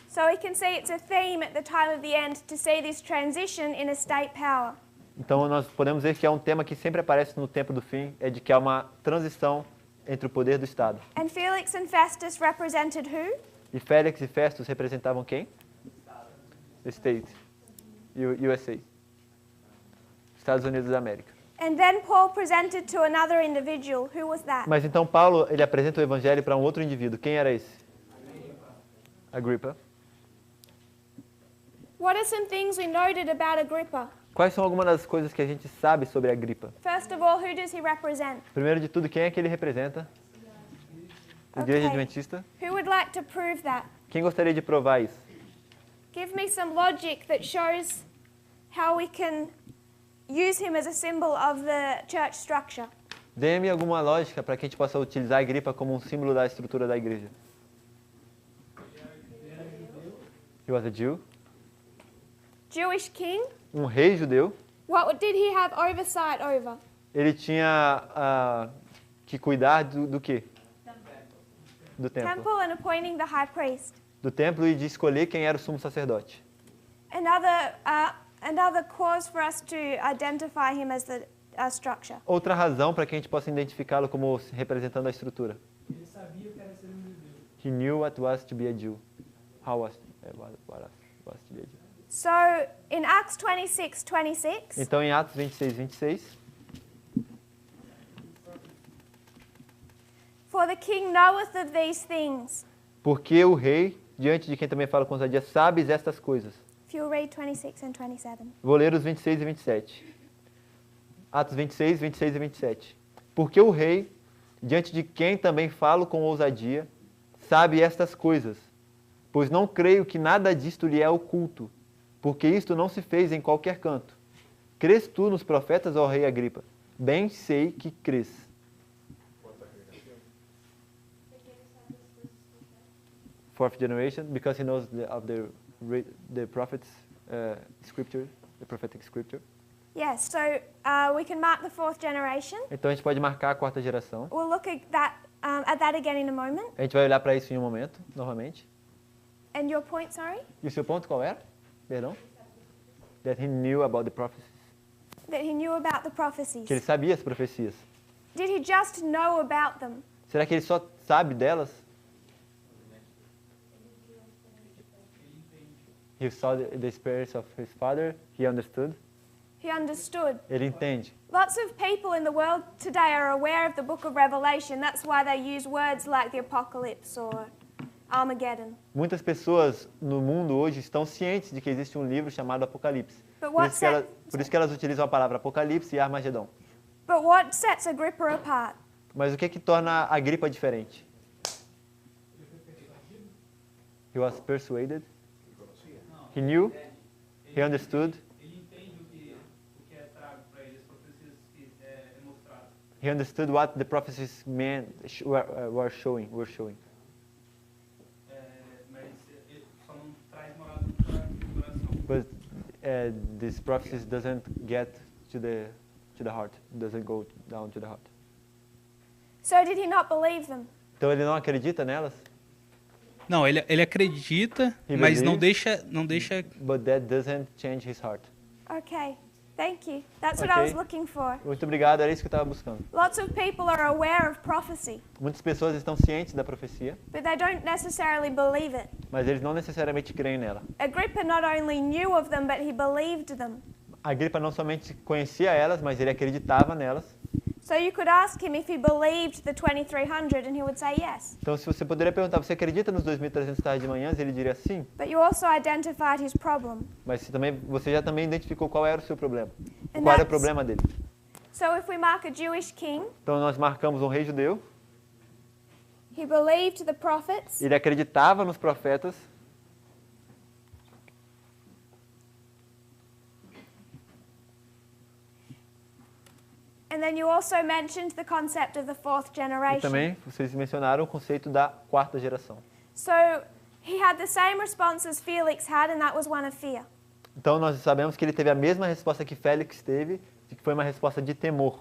So we can see it's a theme at the time of the end to see this transition in a state power. Então nós podemos ver que é um tema que sempre aparece no tempo do fim, é de que há uma transição entre o poder do Estado. And Felix and Festus represented who? E Félix e Festus representavam quem? The State. USA. Estados Unidos da América. And then Paul presented to another individual. Who was that? Mas então Paulo, ele apresenta o evangelho para um outro indivíduo. Quem era esse? Agripa. What are some things we noted about Agrippa? Quais são algumas das coisas que a gente sabe sobre Agripa? First of all, who does he represent? Primeiro de tudo, quem é que ele representa? A Igreja Okay. Adventista. Who would like to prove that? Quem gostaria de provar isso? Give me some logic that shows how we can use him as a symbol of the church structure. Dê-me alguma lógica para que a gente possa utilizar a Agripa como um símbolo da estrutura da igreja. He was a Jew. Jewish king. Um rei judeu. What did he have oversight over? Ele tinha que cuidar do quê? Do templo. Temple and appointing the high priest. Do templo e de escolher quem era o sumo sacerdote. Another cause for us to identify him as the structure. Outra razão para que a gente possa identificá-lo como representando a estrutura. Ele sabia o que era ser um judeu. He knew what was to be a Jew. How was to be a Jew. So, in Acts 26:26, Então, em Atos 26:26, for the king knoweth of these things, porque o rei diante de quem também fala com ousadia, sabes estas coisas. If you'll read 26 and 27. Vou ler os 26 e 27. Atos 26, 26 e 27. Porque o rei, diante de quem também falo com ousadia, sabe estas coisas, pois não creio que nada disto lhe é oculto, porque isto não se fez em qualquer canto. Crês tu nos profetas, ó rei Agripa? Bem sei que crês. Fourth generation, because he knows of the prophets scripture, the prophetic scripture. Yes, so we can mark the fourth generation. Então a gente pode marcar a quarta geração. We'll look at that again in a moment. A gente vai olhar para isso em um momento, novamente. And your point, sorry? E o seu ponto qual era? Perdão? That he knew about the prophecies. That he knew about the prophecies. Que ele sabia as profecias. Did he just know about them? Será que ele só sabe delas? He saw the experience of his father. He understood. He understood. Ele entende. Lots of people in the world today are aware of the book of Revelation. That's why they use words like the apocalypse or Armageddon. Muitas pessoas no mundo hoje estão cientes de que existe um livro chamado Apocalipse. Por isso que elas utilizam a palavra Apocalipse e Armagedon. But what sets Agrippa apart? Mas o que torna a Agripa diferente? He was persuaded. He knew. He understood. He understood what the prophecies meant, were showing. But these prophecies doesn't get to the heart, doesn't go down to the heart. So did he not believe them? Então ele não acredita nelas? Não, ele acredita, He mas believes, não deixa. But that doesn't change his heart. Okay, thank you. That's what I was looking for. Muito obrigado, era isso que eu estava buscando. Lots of people are aware of prophecy, Muitas pessoas estão cientes da profecia, but they don't necessarily believe it. mas eles não necessariamente creem nela. Agrippa not only knew of them, but he believed them. Agripa não somente conhecia elas, mas ele acreditava nelas. So you could ask him if he believed the 2300 and he would say yes. Então, se você poderia perguntar, você acredita nos 2.300 tardes de manhãs? Ele diria sim. But you also identified his problem. Mas você já também identificou qual era o seu problema. And Qual era o that's- problema dele. So if we mark a Jewish king, Então, nós marcamos um rei judeu. he believed the prophets, Ele acreditava nos profetas. and then you also mentioned the concept of the fourth E generation. também vocês mencionaram o conceito da quarta geração. So he had the same response as Felix had, and that was one of fear. Então, nós sabemos que ele teve a mesma resposta que Félix teve, que foi uma resposta de temor.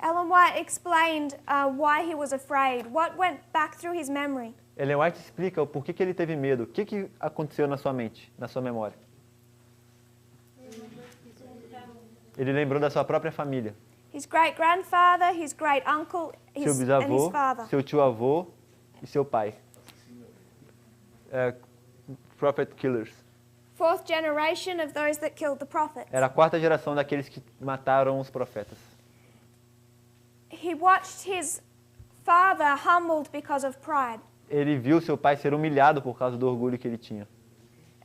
Ellen White explained why he was afraid, what went back through his memory. Ellen White explica o porquê que ele teve medo, o que aconteceu na sua mente, na sua memória. Ele lembrou da sua própria família. His great-grandfather, his great-uncle, Seu and his bisavô, father. seu tio-avô e seu pai. Prophet killers. Fourth generation of those that killed the prophets. Era a quarta geração daqueles que mataram os profetas. He watched his father humbled because of pride. Ele viu seu pai ser humilhado por causa do orgulho que ele tinha.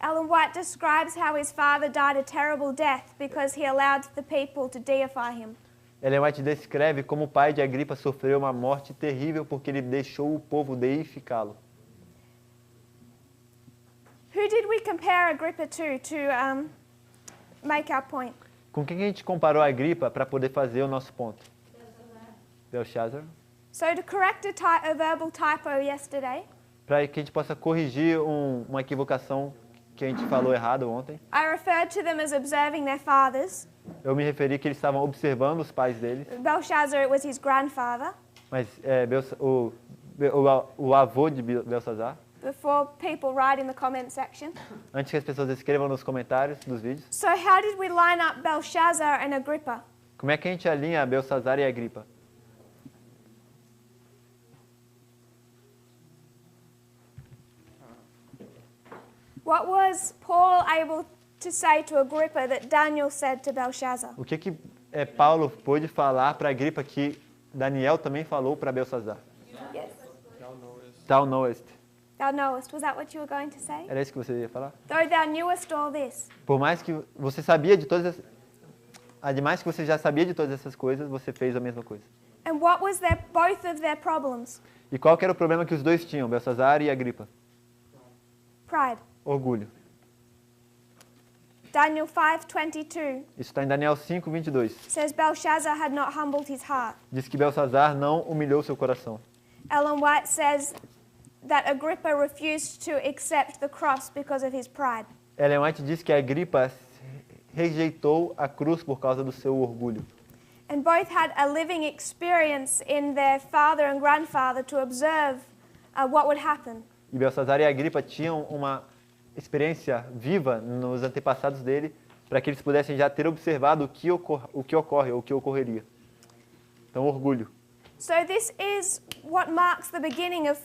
Ellen White describes how his father died a terrible death because he allowed the people to deify him. Ellen White descreve como o pai de Agripa sofreu uma morte terrível porque ele deixou o povo deificá-lo. Who did we compare Agrippa to make our point? Com quem a gente comparou Agripa para poder fazer o nosso ponto? Belshazzar. So to correct a verbal typo yesterday, Para que a gente possa corrigir uma equivocação que a gente falou errado ontem. I referred to them as observing their fathers. Eu me referi que eles estavam observando os pais deles, Belshazzar, it was his grandfather. mas o avô de Belsazar, Before people write in the comment section. antes que as pessoas escrevam nos comentários dos vídeos. So how did we line up Belshazzar and Agrippa? Como é que a gente alinha Belsazar e Agripa? What was Paul able to say to Agrippa that Daniel said to Belshazzar? O que Paulo pôde falar para Agripa que Daniel também falou para Belsazar? Yes. Thou knowest. Thou knowest. Was that what you were going to say? Era isso que você ia falar? Though thou knewest all this. Por mais que você sabia de todas as... Ademais que você já sabia de todas essas coisas, você fez a mesma coisa. And what was both of their problems? E qual que era o problema que os dois tinham, Belsazar e Agripa? Pride. Orgulho. Daniel 5:22 Isso está em Daniel 5:22. says Belshazzar had not humbled his heart. Diz que Belsazar não humilhou seu coração. Ellen White says that Agrippa refused to accept the cross because of his pride. Ellen White diz que Agripa rejeitou a cruz por causa do seu orgulho. And both had a living experience in their father and grandfather to observe what would happen. E Belsazar e Agripa tinham uma experiência viva nos antepassados dele para que eles pudessem já ter observado o que ocorre ou o que ocorreria. Então, orgulho. So this is what marks the beginning of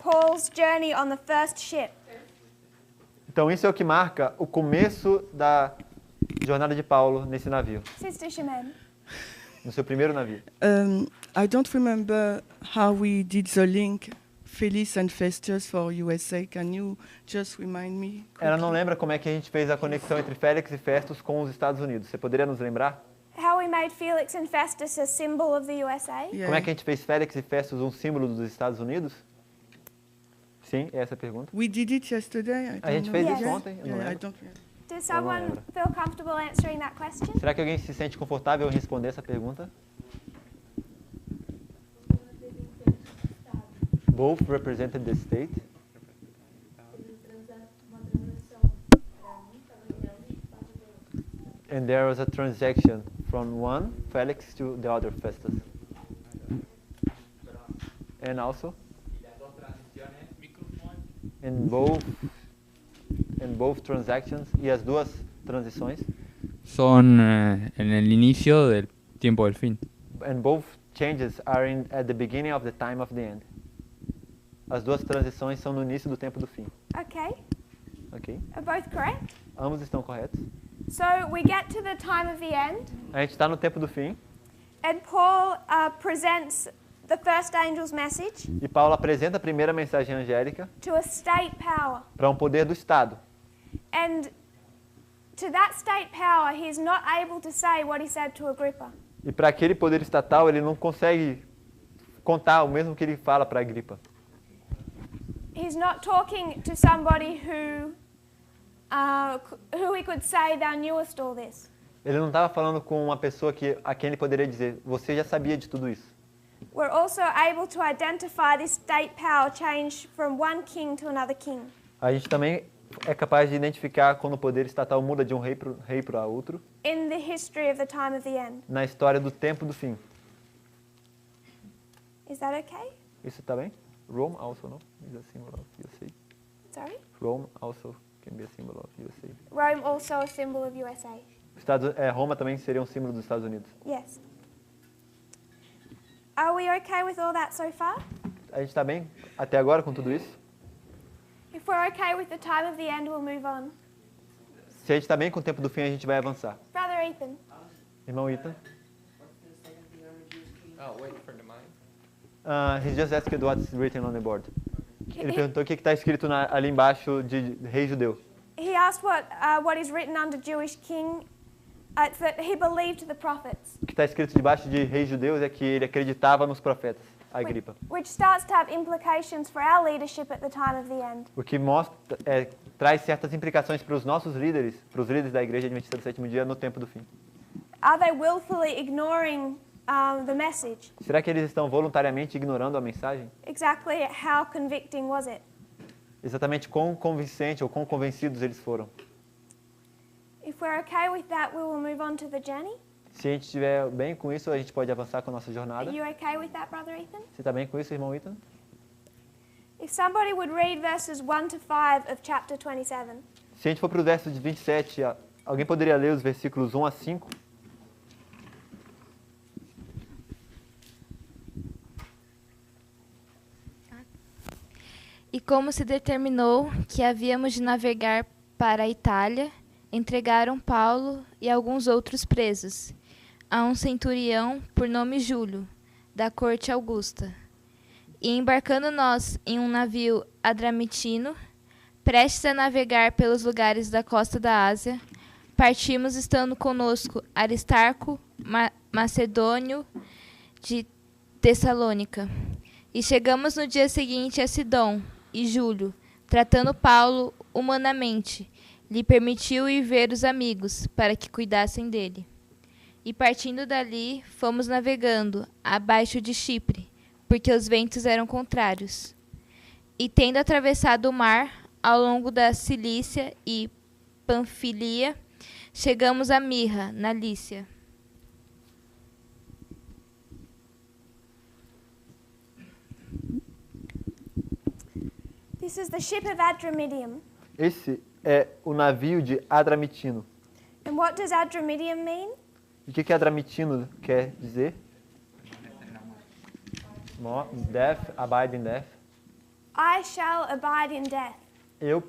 Paul's journey on the first ship. Então, isso é o que marca o começo da jornada de Paulo nesse navio, Sister Shimon. no seu primeiro navio. I don't remember how we did the link, Felix and Festus for USA. Can you just remind me? Ela não lembra como é que a gente fez a conexão entre Félix e Festus com os Estados Unidos. Você poderia nos lembrar? How we made Felix and Festus a symbol of the USA? Como é que a gente fez Félix e Festus um símbolo dos Estados Unidos? Sim, é essa a pergunta. We did it yesterday. A gente fez isso ontem? Eu não Yeah, I lembro. don't remember. Does someone feel comfortable answering that question? Será que alguém se sente confortável em responder essa pergunta? Both represented the state. And there was a transaction from one Felix to the other Festus. And also in both transactions, e as duas transições, son en el inicio del tiempo del fin. and both changes are at the beginning of the time of the end. As duas transições são no início do tempo do fim. Okay. Ok? Are both correct? Ambos estão corretos. So we get to the time of the end, A gente está no tempo do fim and Paul presents the first angel's message e Paulo apresenta a primeira mensagem angélica to a state power. para um poder do Estado. And to that state power, he is not able to say what he said to Agrippa. E para aquele poder estatal, ele não consegue contar o mesmo que ele fala para Agripa. He's not talking to somebody who he could say, thou knewest all this. Ele não estava falando com uma pessoa a quem ele poderia dizer, você já sabia de tudo isso. We're also able to identify this state power change from one king to another king. A gente também é capaz de identificar quando o poder estatal muda de um rei para outro In the history of the time of the end. na história do tempo do fim. Is that okay? Isso está bem? Rome also, no? Is a symbol of USA. Sorry? Rome also can be a symbol of USA. Rome also a symbol of USA. Roma também seria um símbolo dos Estados Unidos. Yes. Are we okay with all that so far? A gente está bem até agora com tudo isso? If we're okay with the time of the end, we'll move on. Se a gente está bem com o tempo do fim, a gente vai avançar. Brother Ethan. Irmão Ethan? Oh, wait for the mind. He just asked what's written on the board. Ele perguntou o que está escrito ali embaixo de rei judeu. He asked what is written under Jewish king. It's that he believed the prophets. O que está escrito debaixo de rei judeus é que ele acreditava nos profetas, Agripa. Which starts to have implications for our leadership at the time of the end. O que traz certas implicações para os nossos líderes, para os líderes da Igreja Adventista do Sétimo Dia no tempo do fim. Are they willfully ignoring the message? Será que eles estão voluntariamente ignorando a mensagem? Exactly how convicting was it? Exatamente quão convincente ou quão convencidos eles foram. If we're okay with that, we will move on to the journey. Se a gente estiver bem com isso, a gente pode avançar com a nossa jornada. Are you okay with that, Brother Ethan? Você está bem com isso, irmão Ethan? If somebody would read verses 1 to 5 of chapter 27. Se a gente for para o verso de 27, alguém poderia ler os versículos 1 a 5? E como se determinou que havíamos de navegar para a Itália, entregaram Paulo e alguns outros presos a um centurião por nome Júlio, da corte Augusta. E embarcando nós em um navio adramitino, prestes a navegar pelos lugares da costa da Ásia, partimos estando conosco Aristarco, macedônio de Tessalônica. E chegamos no dia seguinte a Sidom, e Júlio, tratando Paulo humanamente, lhe permitiu ir ver os amigos, para que cuidassem dele. E partindo dali, fomos navegando abaixo de Chipre, porque os ventos eram contrários. E tendo atravessado o mar, ao longo da Cilícia e Panfilia, chegamos a Mirra, na Lícia. This is the ship of Adramyttium. Esse é o navio de Adramitino. And what does Adramyttium mean? E o que Adramitino quer dizer? Death, abide in death. I shall abide in death. Eu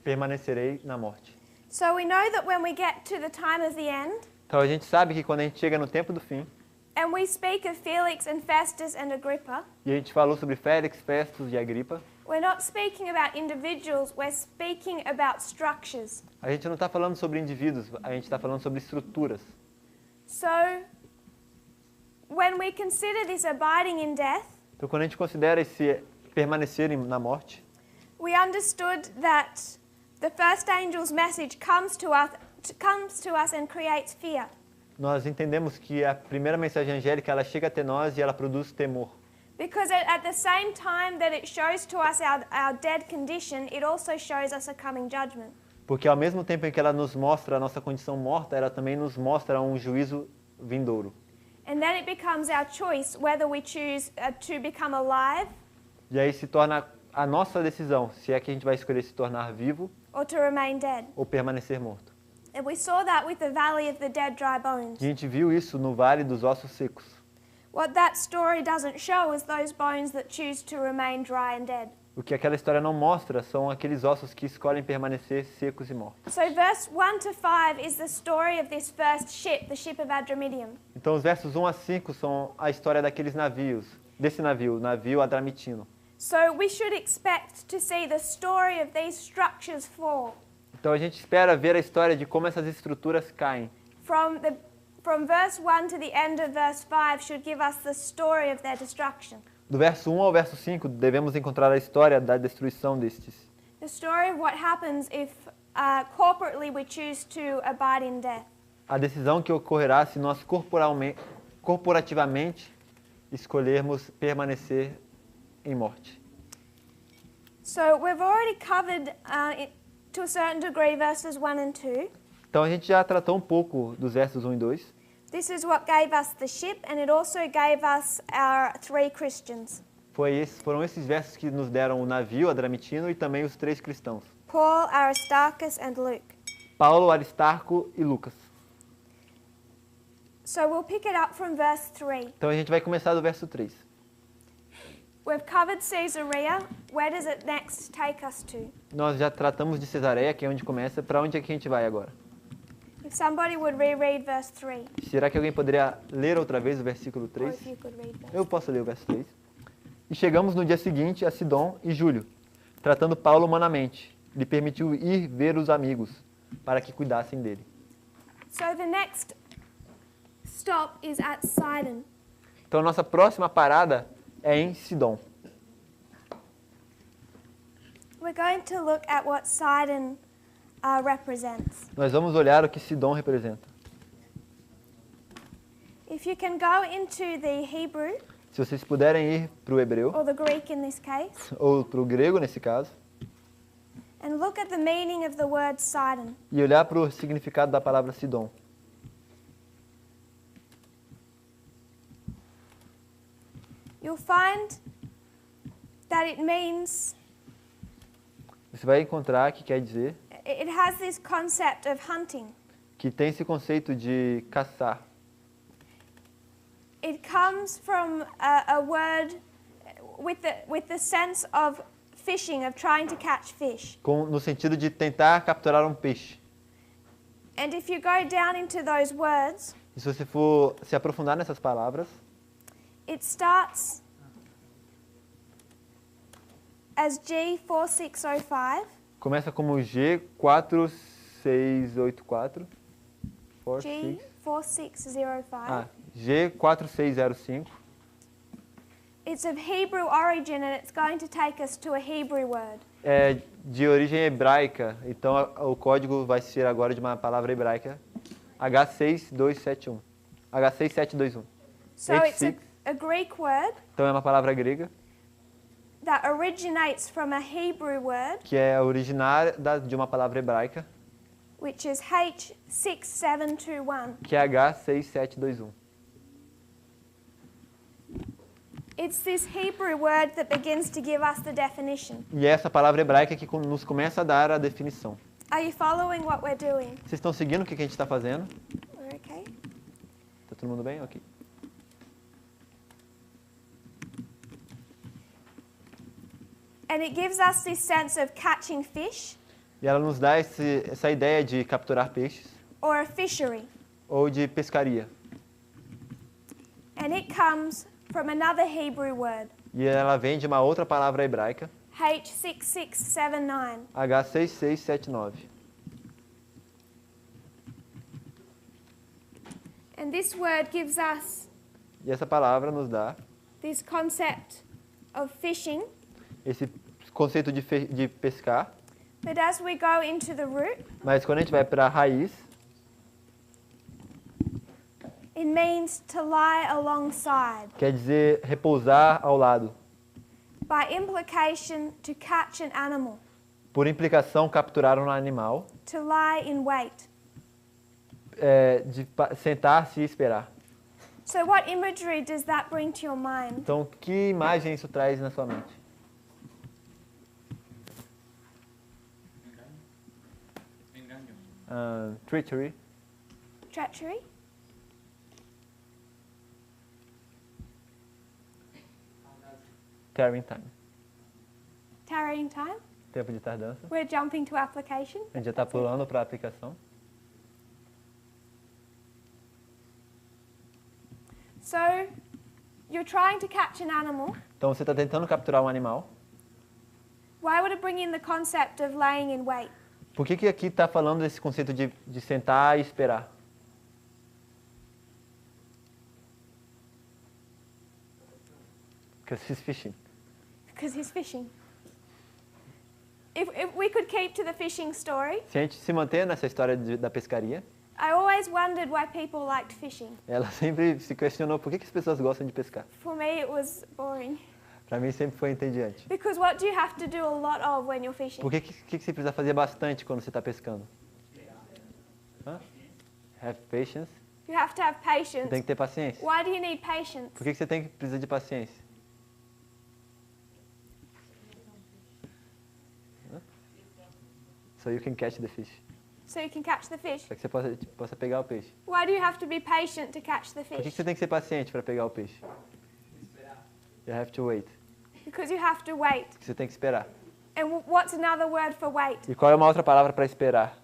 permanecerei na morte. So we know that when we get to the time of the end, Então a gente sabe que quando a gente chega no tempo do fim, and we speak of Felix and Festus and Agrippa, e a gente falou sobre Félix, Festus e Agripa, we're not speaking about individuals, we're speaking about structures. a gente não está falando sobre indivíduos, a gente está falando sobre estruturas. So when we consider this abiding in death, Então quando a gente considera esse permanecer na morte, we understood that the first angel's message comes to us and creates fear. nós entendemos que a primeira mensagem angélica ela chega até nós e ela produz temor. Because at the same time that it shows to us our dead condition, it also shows us a coming judgment. Porque ao mesmo tempo em que ela nos mostra a nossa condição morta, ela também nos mostra um juízo vindouro. And then it becomes our choice whether we choose to become alive E aí se torna a nossa decisão, se é que a gente vai escolher se tornar vivo or to remain dead. ou permanecer morto. And we saw that with the valley of the dead dry bones. E a gente viu isso no Vale dos Ossos Secos. What that story doesn't show is those bones that choose to remain dry and dead. O que aquela história não mostra são aqueles ossos que escolhem permanecer secos e mortos. So verse 1 to 5 is the story of this first ship, the ship of Adramyttium. Então os versos 1 a 5 são a história daqueles navios, desse navio, o navio Adramitino. So we should expect to see the story of these structures fall. Então a gente espera ver a história de como essas estruturas caem. From verse 1 to the end of verse 5 should give us the story of their destruction. Do verso 1 ao verso 5, devemos encontrar a história da destruição destes. The story of what happens if corporately we choose to abide in death. A decisão que ocorrerá se nós corporativamente escolhermos permanecer em morte. So we've already covered, to a certain degree, verses 1 and 2. Então a gente já tratou um pouco dos versos 1 e 2. This is what gave us the ship, and it also gave us our 3 Christians. Foram esses versos que nos deram o navio Adramitino e também os 3 cristãos. Paul, Aristarchus, and Luke. Paulo, Aristarco e Lucas. So we'll pick it up from verse 3. Então a gente vai começar do verso 3. We've covered Caesarea. Where does it next take us to? Nós já tratamos de Cesareia, que é onde começa. Para onde é que a gente vai agora? If somebody would reread verse 3. Será que alguém poderia ler outra vez o versículo 3? Or if you could read verse Eu posso ler o verso 3. E chegamos no dia seguinte a Sidom e Júlio, tratando Paulo humanamente. Lhe permitiu ir ver os amigos, para que cuidassem dele. So the next stop is at Sidon. Então, nossa próxima parada é em Sidom. We're going to look at what Sidon represents. Nós vamos olhar o que Sidom representa. If you can go into the Hebrew, Se vocês puderem ir para o hebreu, or the Greek in this case, ou para o grego nesse caso, and look at the meaning of the word Sidon. e olhar para o significado da palavra Sidom. You'll find that it means, Você vai encontrar que quer dizer it has this concept of hunting. que tem esse conceito de caçar. It comes from a word with the sense of fishing, of trying to catch fish. No sentido de tentar capturar um peixe. And if you go down into those words, E se você for se aprofundar nessas palavras, it starts as G4605. Começa como G4684. G4605. Ah, G4605. It's of Hebrew origin and it's going to take us to a Hebrew word. É de origem hebraica, então o código vai ser agora de uma palavra hebraica, H6271. H6721. So it's a Greek word Então é uma palavra grega, that originates from a Hebrew word, que é originária de uma palavra hebraica, which is H6721. que é H6721. It's this Hebrew word that begins to give us the definition. E é essa palavra hebraica que nos começa a dar a definição. Are you following what we're doing? Vocês estão seguindo o que a gente está fazendo? We're okay? Tá todo mundo bem? Ok. And it gives us this sense of catching fish E ela nos dá essa ideia de capturar peixes or a fishery. ou de pescaria. And it comes from another Hebrew word, E ela vem de uma outra palavra hebraica, H6679. H6679. And this word gives us E essa palavra nos dá this concept of fishing. esse conceito de pescar, But as we go into the root, mas quando a gente vai para a raiz, it means to lie alongside. quer dizer repousar ao lado. By implication, to catch an animal, Por implicação, capturar um animal, to lie in wait. Sentar-se e esperar. So what imagery does that bring to your mind? Então, que imagem isso traz na sua mente? Treachery. Treachery? Tarrying time. Tarrying time? Tempo de tardança. We're jumping to application. A gente já está pulando para a aplicação. So, you're trying to catch an animal. Então, você está tentando capturar um animal. Why would it bring in the concept of laying in wait? Por que aqui está falando desse conceito de sentar e esperar? Because he's fishing. Because he's fishing. If we could keep to the fishing story, Se a gente se manter nessa história da pescaria, I always wondered why people liked fishing. ela sempre se questionou por que as pessoas gostam de pescar. For me, it was boring. Para mim sempre foi entediante. Because what do you have to do a lot of when you're fishing? Por que você precisa fazer bastante quando você está pescando? Have patience. You have to have Você patience. tem que ter paciência. Why do you need patience? Por que você precisa de paciência? So you can catch the fish. So you can catch the fish. Para que você possa pegar o peixe. Why do you have to be patient to catch the Por que fish? você tem que ser paciente para pegar o peixe? You have to wait. Because you have to wait. Porque você tem que esperar. And what's another word for wait? E qual é uma outra palavra para esperar?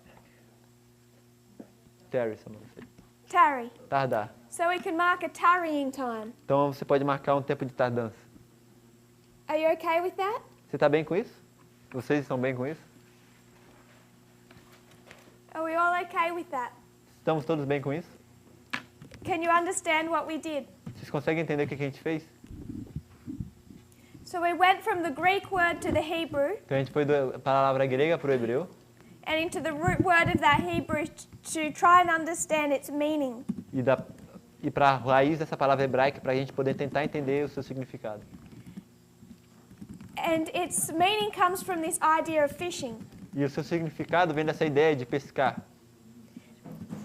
Tarry, someone said. Tarry. Tardar. So we can mark a tarrying time. Então você pode marcar um tempo de tardança. Are you okay with that? Você está bem com isso? Vocês estão bem com isso? Are we all okay with that? Estamos todos bem com isso? Can you understand what we did? Vocês conseguem entender o que a gente fez? So we went from the Greek word to the Hebrew Então a gente foi da palavra grega para o hebreu and into the root word of that Hebrew to try and understand its meaning. e para a raiz dessa palavra hebraica para a gente poder tentar entender o seu significado. And its meaning comes from this idea of fishing. E o seu significado vem dessa ideia de pescar.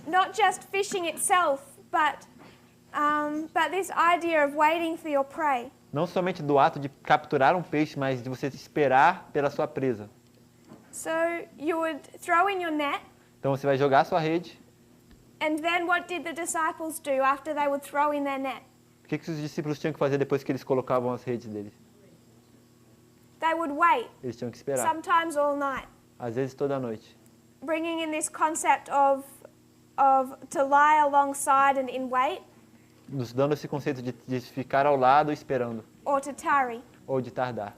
Not just fishing itself, but this idea of waiting for your prey. Não somente do ato de capturar um peixe, mas de você esperar pela sua presa. So you would throw in your net, Então você vai jogar a sua rede. and then what did the disciples do after they would throw in their net? O que os discípulos tinham que fazer depois que eles colocavam as redes deles? They would wait, Eles tinham que esperar. sometimes all night, Às vezes toda noite. bringing in this concept of to lie alongside and in wait, Nos dando esse conceito de ficar ao lado esperando. or to tarry. Ou de tardar.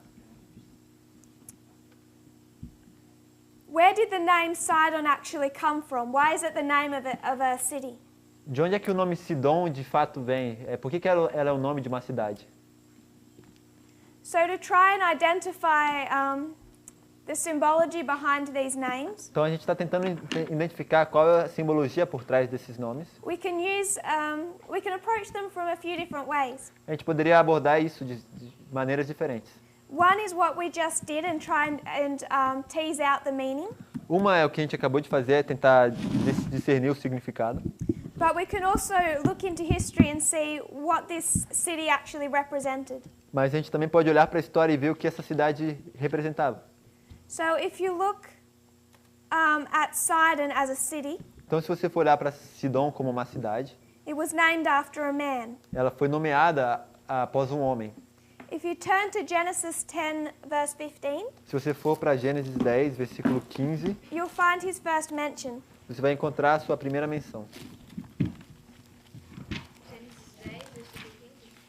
Where did the name Sidon actually come from? Why is it the name of a city? De onde é que o nome Sidom de fato vem? Por que ela é o nome de uma cidade? So to try and identify the symbology behind these names, Então a gente está tentando identificar qual é a simbologia por trás desses nomes. we can approach them from a few different ways. A gente poderia abordar isso de maneiras diferentes. One is what we just did and try and tease out the meaning. Uma é o que a gente acabou de fazer, é tentar discernir o significado. But we can also look into history and see what this city actually represented. Mas a gente também pode olhar para a história e ver o que essa cidade representava. So if you look at Sidon as a city, Então, se você for olhar para Sidom como uma cidade, it was named after a man. ela foi nomeada após um homem. If you turn to Genesis 10, verse 15, Se você for para Gênesis 10, versículo 15, you'll find his first mention. você vai encontrar a sua primeira menção.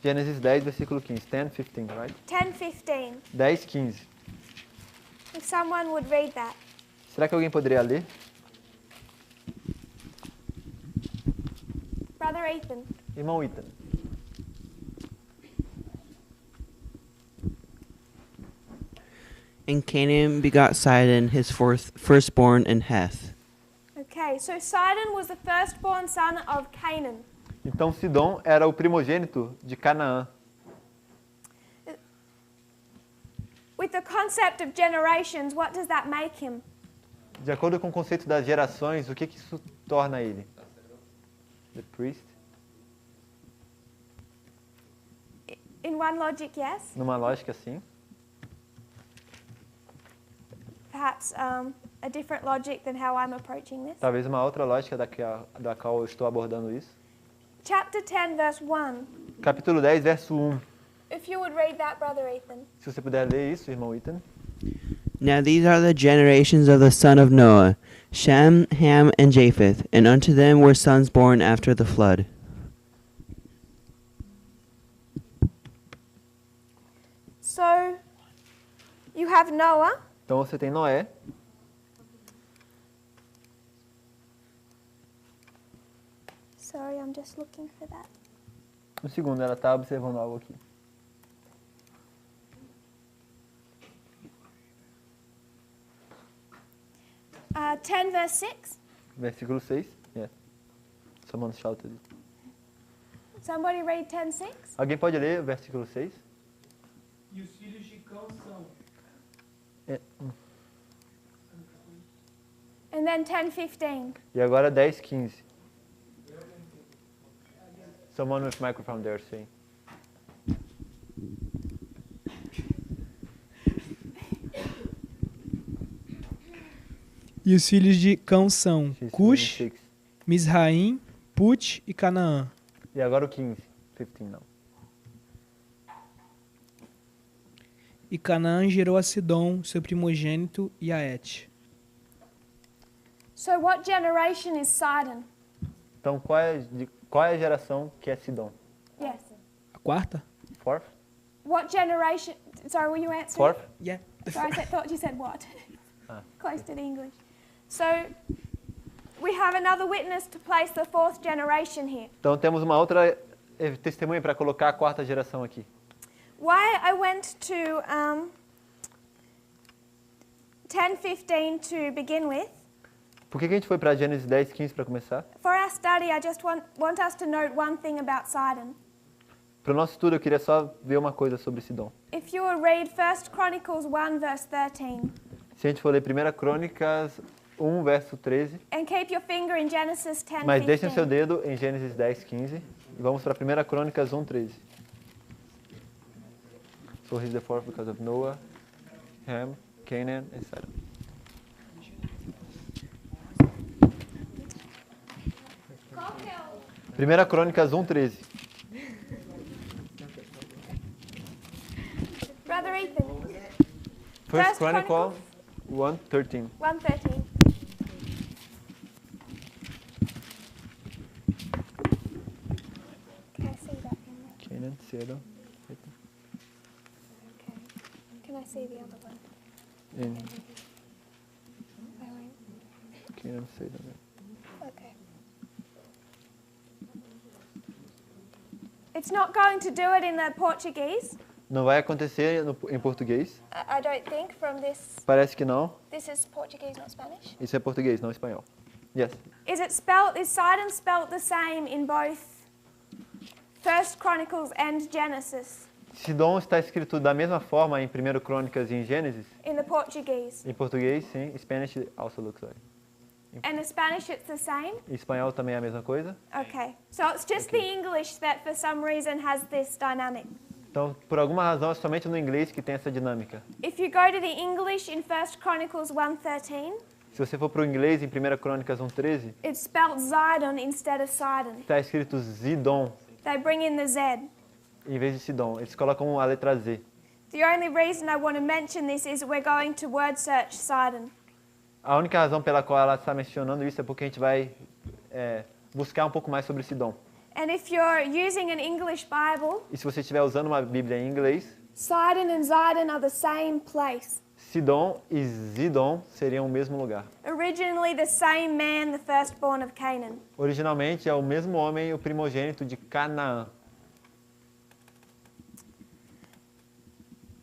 Gênesis 10, versículo 15. 10, 15, right? 10, 15. 10, 15. If someone would read that. Será que alguém poderia ler? Brother Ethan. Irmão Ethan. And Canaan begot Sidon, his firstborn, and Heth. Okay, so Sidon was the firstborn son of Canaan. Então Sidom era o primogênito de Canaã. With the concept of generations, what does that make him? De acordo com o conceito das gerações, o que isso torna ele? The priest? In one logic, yes. Numa lógica assim. Perhaps a different logic than how I'm approaching this. Talvez uma outra lógica da qual eu estou abordando isso. Chapter 10, verse 1. Capítulo 10, verso 1. If you would read that, Brother Ethan. Se você puder ler isso, irmão Ethan. Now these are the generations of the son of Noah, Shem, Ham, and Japheth, and unto them were sons born after the flood. So, you have Noah. Então você tem Noé. Sorry, I'm just looking for that. Um segundo, ela está observando algo aqui. Uh, 10 verse 6. Versículo 6. Yeah. Someone shouted it. Somebody read 10:6. Alguém pode ler o versículo 6? E os filhos de Cão são. And then 10:15. E agora 10, 15. Someone with microphone there saying. E os filhos de Cão são Cush, Misraim, Put e Canaã. E agora o 15. 15 não. E Canaã gerou a Sidom, seu primogênito, e a Et. So what generation is Sidon? Então qual é a geração que é Sidom? Yes. A quarta? Fourth? What generation? Sorry, were you answering? Fourth? Yeah. Sorry, I thought you said what. Ah. Close to the English. So we have another witness to place the fourth generation here. Então temos uma outra testemunha para colocar a quarta geração aqui. Why I went to 10:15 to begin with. Por que a gente foi para Gênesis 10, 15 para começar? For our study, I just want us to note one thing about Sidon. Para o nosso estudo, eu queria só ver uma coisa sobre Sidom. If you will read 1 Chronicles 1 verse 13. Se a gente for ler 1 Crônicas 1, verso 13. And keep your finger in Genesis 10:15. Mas deixem seu dedo em Gênesis 10, 15. E vamos para 1 Crônicas 1, 13. So he's the fourth because of Noah, Ham, Canaan, etc. Primeira Crônicas 1, 13. Brother Ethan. First Chronicle 1, 13. 1:13. Can I see that? Canaan, Sidom. Okay. Can I see the other one? Eu não sei também. Okay. It's not going to do it in the Portuguese. Não vai acontecer em português. I don't think from this. Parece que não. This is Portuguese, not Spanish. Isso é português, não espanhol. Yes. Is Sidon spelt the same in both First Chronicles and Genesis? Sidom está escrito da mesma forma em 1 Crônicas e em Gênesis? In the Portuguese. Em português, sim. Spanish also looks like. And the Spanish it's the same? Em espanhol também é a mesma coisa. Okay. So it's just the English that for some reason has this dynamic. Então, por alguma razão, é somente no inglês que tem essa dinâmica. If you go to the English in First Chronicles 1:13, Se você for para o inglês, em 1 Crônicas 1:13, it's spelled Zidon instead of Sidon. está escrito Zidom, They bring in the Z. em vez de Sidom. Eles colocam a letra Z. The only reason I want to mention this is we're going to word search Sidon. A única razão pela qual ela está mencionando isso é porque a gente vai buscar um pouco mais sobre Sidom. And if you're using an English Bible, E se você estiver usando uma Bíblia em inglês, Sidon and Zidon are the same place. Sidom e Zidom seriam o mesmo lugar. Originally the same man, the firstborn of Canaan. Originalmente é o mesmo homem, o primogênito de Canaã.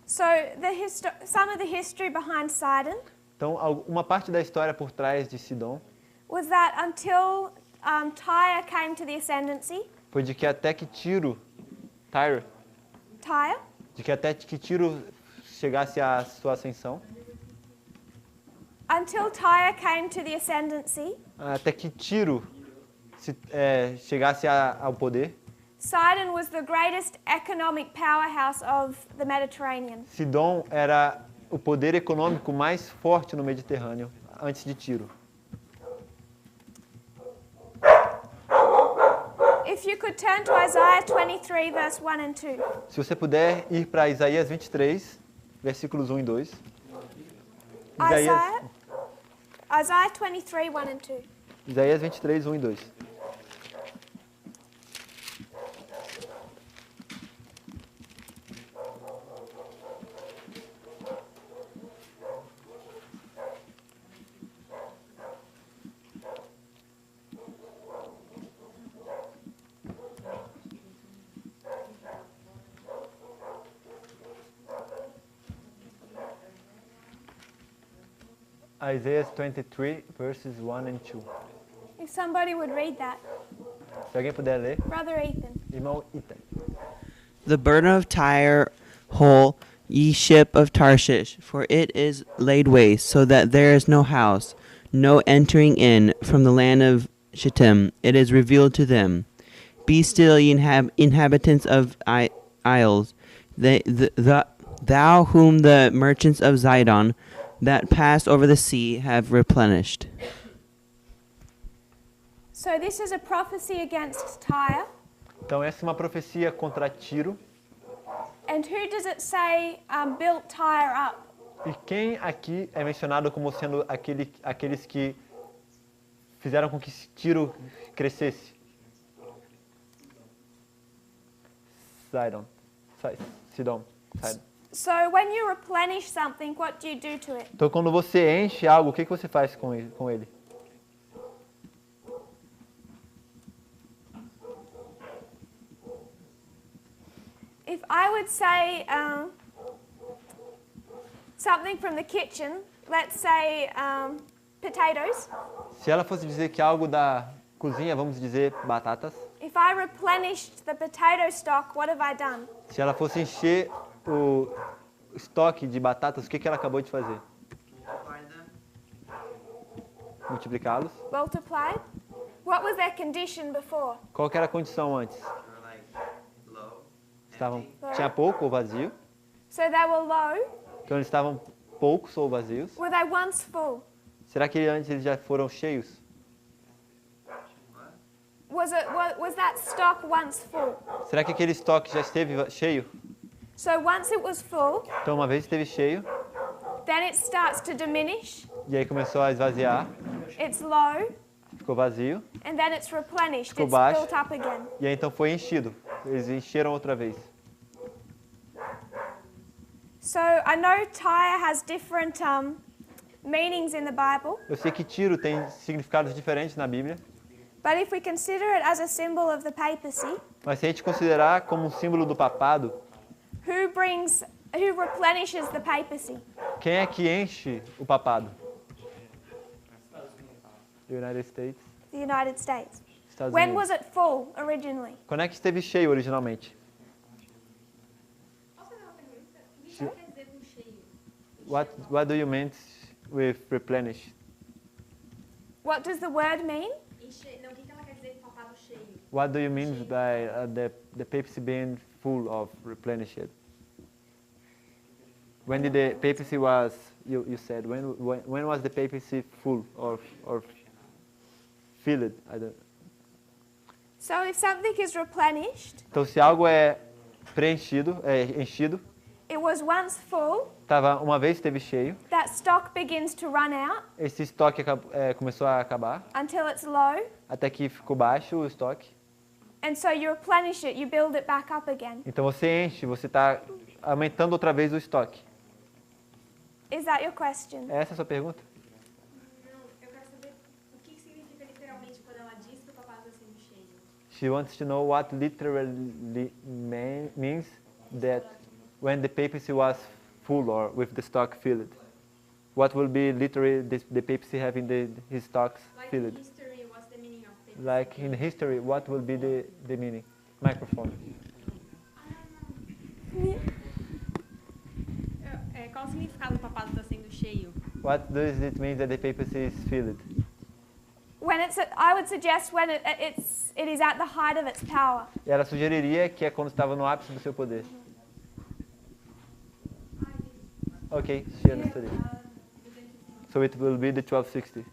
So some of the history behind Sidon Então, uma parte da história por trás de Sidom was that until Tyre came to the ascendancy, foi de que até que Tiro chegasse à sua ascensão, until Tyre came to the ascendancy, até que Tiro chegasse ao poder, Sidon was the greatest economic powerhouse of the Mediterranean. Sidom era o poder econômico mais forte no Mediterrâneo antes de Tiro. If you could turn to Isaiah 23, verse 1 and 2. Se você puder ir para Isaías 23, versículos 1 e 2. Isaiah 23, 1 and 2. Isaías 23, 1 e 2. Isaiah 23, verses 1 and 2. If somebody would read that. Se alguém puder ler. Brother Ethan. Irmão Ethan. The burden of Tyre whole, ye ship of Tarshish, for it is laid waste, so that there is no house, no entering in from the land of Shittim. It is revealed to them. Be still, ye inhabitants of isles, thou whom the merchants of Zidon that passed over the sea have replenished. So this is a prophecy against Tyre. Então essa é uma profecia contra Tiro. And who does it say built Tyre up? E quem aqui é mencionado como sendo aqueles que fizeram com que Tiro crescesse? Sidom. So when you replenish something, what do you do to it? Então quando você enche algo, o que você faz com ele? If I would say something from the kitchen, let's say potatoes. Se ela fosse dizer que algo da cozinha, vamos dizer batatas. If I replenished the potato stock, what have I done? Se ela fosse encher o estoque de batatas, o que ela acabou de fazer? Multiplicá-los. Multiplied. What was their condition before? Qual que era a condição antes? Tinha pouco ou vazio. So they were low. Então eles estavam poucos ou vazios. Were they once full? Será que antes eles já foram cheios? Was that stock once full? Será que aquele estoque já esteve cheio? So once it was full, então uma vez esteve cheio, then it starts to diminish. E aí começou a esvaziar. It's low. Ficou vazio. And then it's replenished. Ficou It's baixo. built up again. E aí então foi enchido. Eles encheram outra vez. So I know Tyre has different meanings in the Bible, Eu sei que Tiro tem significados diferentes na Bíblia, but if we consider it as a symbol of the papacy, mas se a gente considerar como um símbolo do papado, who replenishes the papacy? quem é que enche o papado? United States. The United States. Estados When Unidos. was it full originally? Quando é que esteve cheio originalmente? What do you mean with replenish? What does the word mean? Não, o que ela quer dizer com papado cheio? What do you mean by the papacy being full of replenished? When did the papacy was, you said, when was the papacy full or filled? I don't. So if something is replenished, Então, se algo é preenchido, é enchido, it was once full, uma vez esteve cheio, that stock begins to run out esse estoque começou a acabar, until it's low, até que ficou baixo o estoque. and so you replenish it, you build it back up again. Então você enche, você está aumentando outra vez o estoque. Is that your question? Essa é a sua pergunta? Não, eu quero saber o que significa literalmente quando ela diz que o papado está sendo cheio. She wants to know what literally means that when the papacy was full or with the stock filled. What will be literally the papacy having his stocks filled? Like in history, what's the meaning of papacy? Like in history, what will be the meaning? Microphone. Qual o significado do papado está sendo cheio? What does it mean that the papacy is filled? When I would suggest when it is at the height of its power. E ela sugeriria que é quando estava no ápice do seu poder. Okay, she understood it. So it will be the 1260.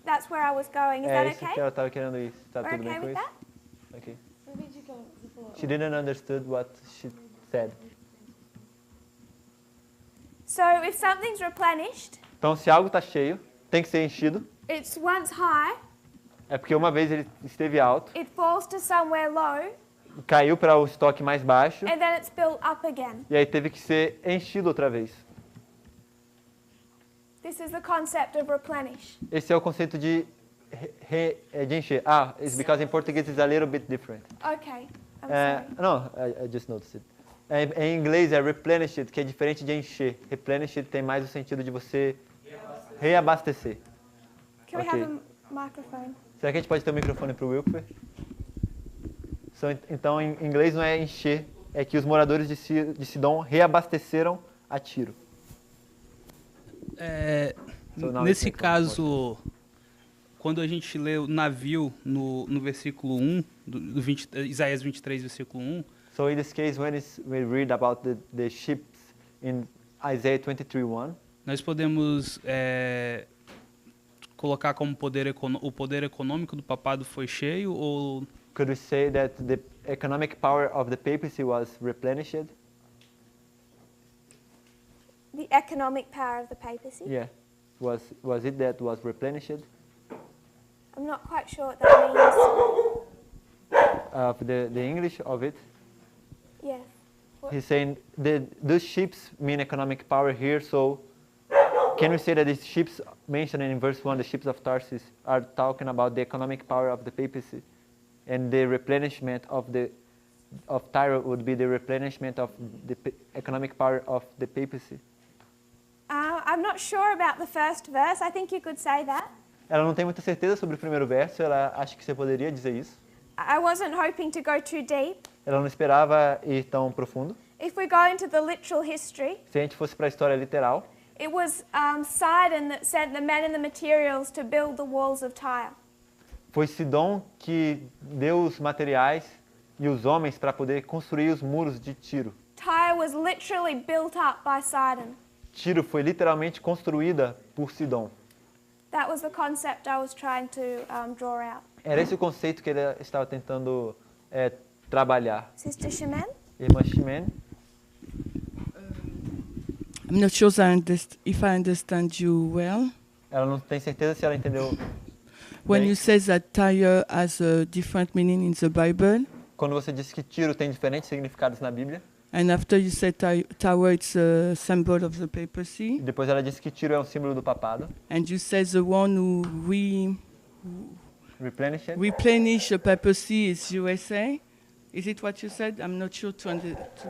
That's where I was going. Is É that isso okay? que ela estava querendo ir. Está We're tudo okay bem com with isso? that? Okay. She didn't understood what she said. So if something's replenished, Então, se algo está cheio, tem que ser enchido. it's once high, É porque uma vez ele esteve alto, it falls to somewhere low, caiu para o estoque mais baixo and then it's built up again. e aí teve que ser enchido outra vez. This is the concept of replenish. Esse é o conceito de encher. It's because in Portuguese it's a little bit different. Okay, I'm sorry. No, I just noticed it. Em inglês é replenished, que é diferente de encher. Replenished tem mais o sentido de você reabastecer. Can we Okay. have a microphone? Será que a gente pode ter um microfone para o Wilker? Então, em inglês não é encher, é que os moradores de Sidom reabasteceram a Tiro. So now Nesse it's caso, quando a gente lê o navio no versículo 1, Isaías 23, versículo 1, So in this case, when we read about the ships in Isaiah 23:1, nós podemos colocar como o poder econômico do papado foi cheio ou could we say that the economic power of the papacy was replenished? The economic power of the papacy? Yeah. Was it that was replenished? I'm not quite sure what that means. The English of it? Yeah. He's saying those ships mean economic power here, so can we say that these ships mentioned in verse 1, the ships of Tarsus, are talking about the economic power of the papacy? And the replenishment of Tyre would be the replenishment of the economic power of the papacy? I'm not sure about the first verse. I think you could say that. Ela não tem muita certeza sobre o primeiro verso, ela acha que você poderia dizer isso. I wasn't hoping to go too deep. Ela não esperava ir tão profundo. If we go into the literal history, Se a gente fosse para a história literal, it was Sidon that sent the men and the materials to build the walls of Tyre. foi Sidom que deu os materiais e os homens para poder construir os muros de Tiro. Tyre was literally built up by Sidon. Tiro foi literalmente construída por Sidom. That was the concept I was trying to draw out. Era esse o conceito que ele estava tentando trabalhar. Sister Shemen? Irmã Shemen? I'm not sure if I understand you well. Ela não tem certeza se ela entendeu. When bem. you say that Tyre has a different meaning in the Bible, Quando você diz que Tiro tem diferentes significados na Bíblia, And after you said tower, it's a symbol of the papacy. Depois ela disse que Tiro é um símbolo do papado. And you said the one who Replenish it. replenish the papacy is USA. Is it what you said? I'm not sure to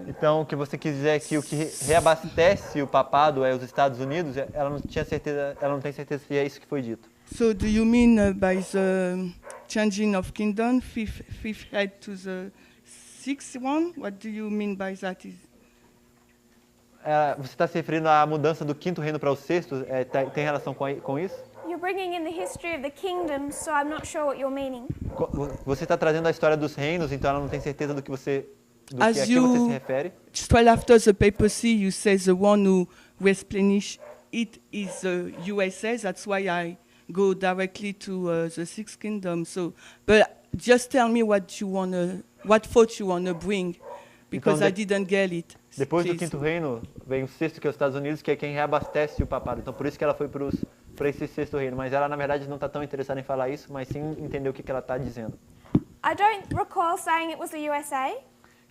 Então, o que você quis dizer é que o que reabastece o papado é os Estados Unidos. Ela não tinha certeza, ela não tem certeza se é isso que foi dito. So do you mean by the changing of kingdom, fifth head to the sixth one? What do you mean by that? Você está se referindo à mudança do quinto reino para o sexto? Tem relação com isso? You're bringing in the history of the kingdom, so I'm not sure what you're meaning. Você está trazendo a história dos reinos, então ela não tem certeza do que você a que você se refere. Straight after the papacy, you say the one who replenish it is the USA. That's why I go directly to the sixth kingdom. So, but just tell me what thought you wanna bring, because Então, I didn't get it. Depois do Please. quinto reino, vem o sexto, que é os Estados Unidos, que é quem reabastece o papado. Então, por isso que ela foi para esse sexto reino. Mas ela, na verdade, não está tão interessada em falar isso, mas sim entender o que ela está dizendo. I don't recall saying it was the USA.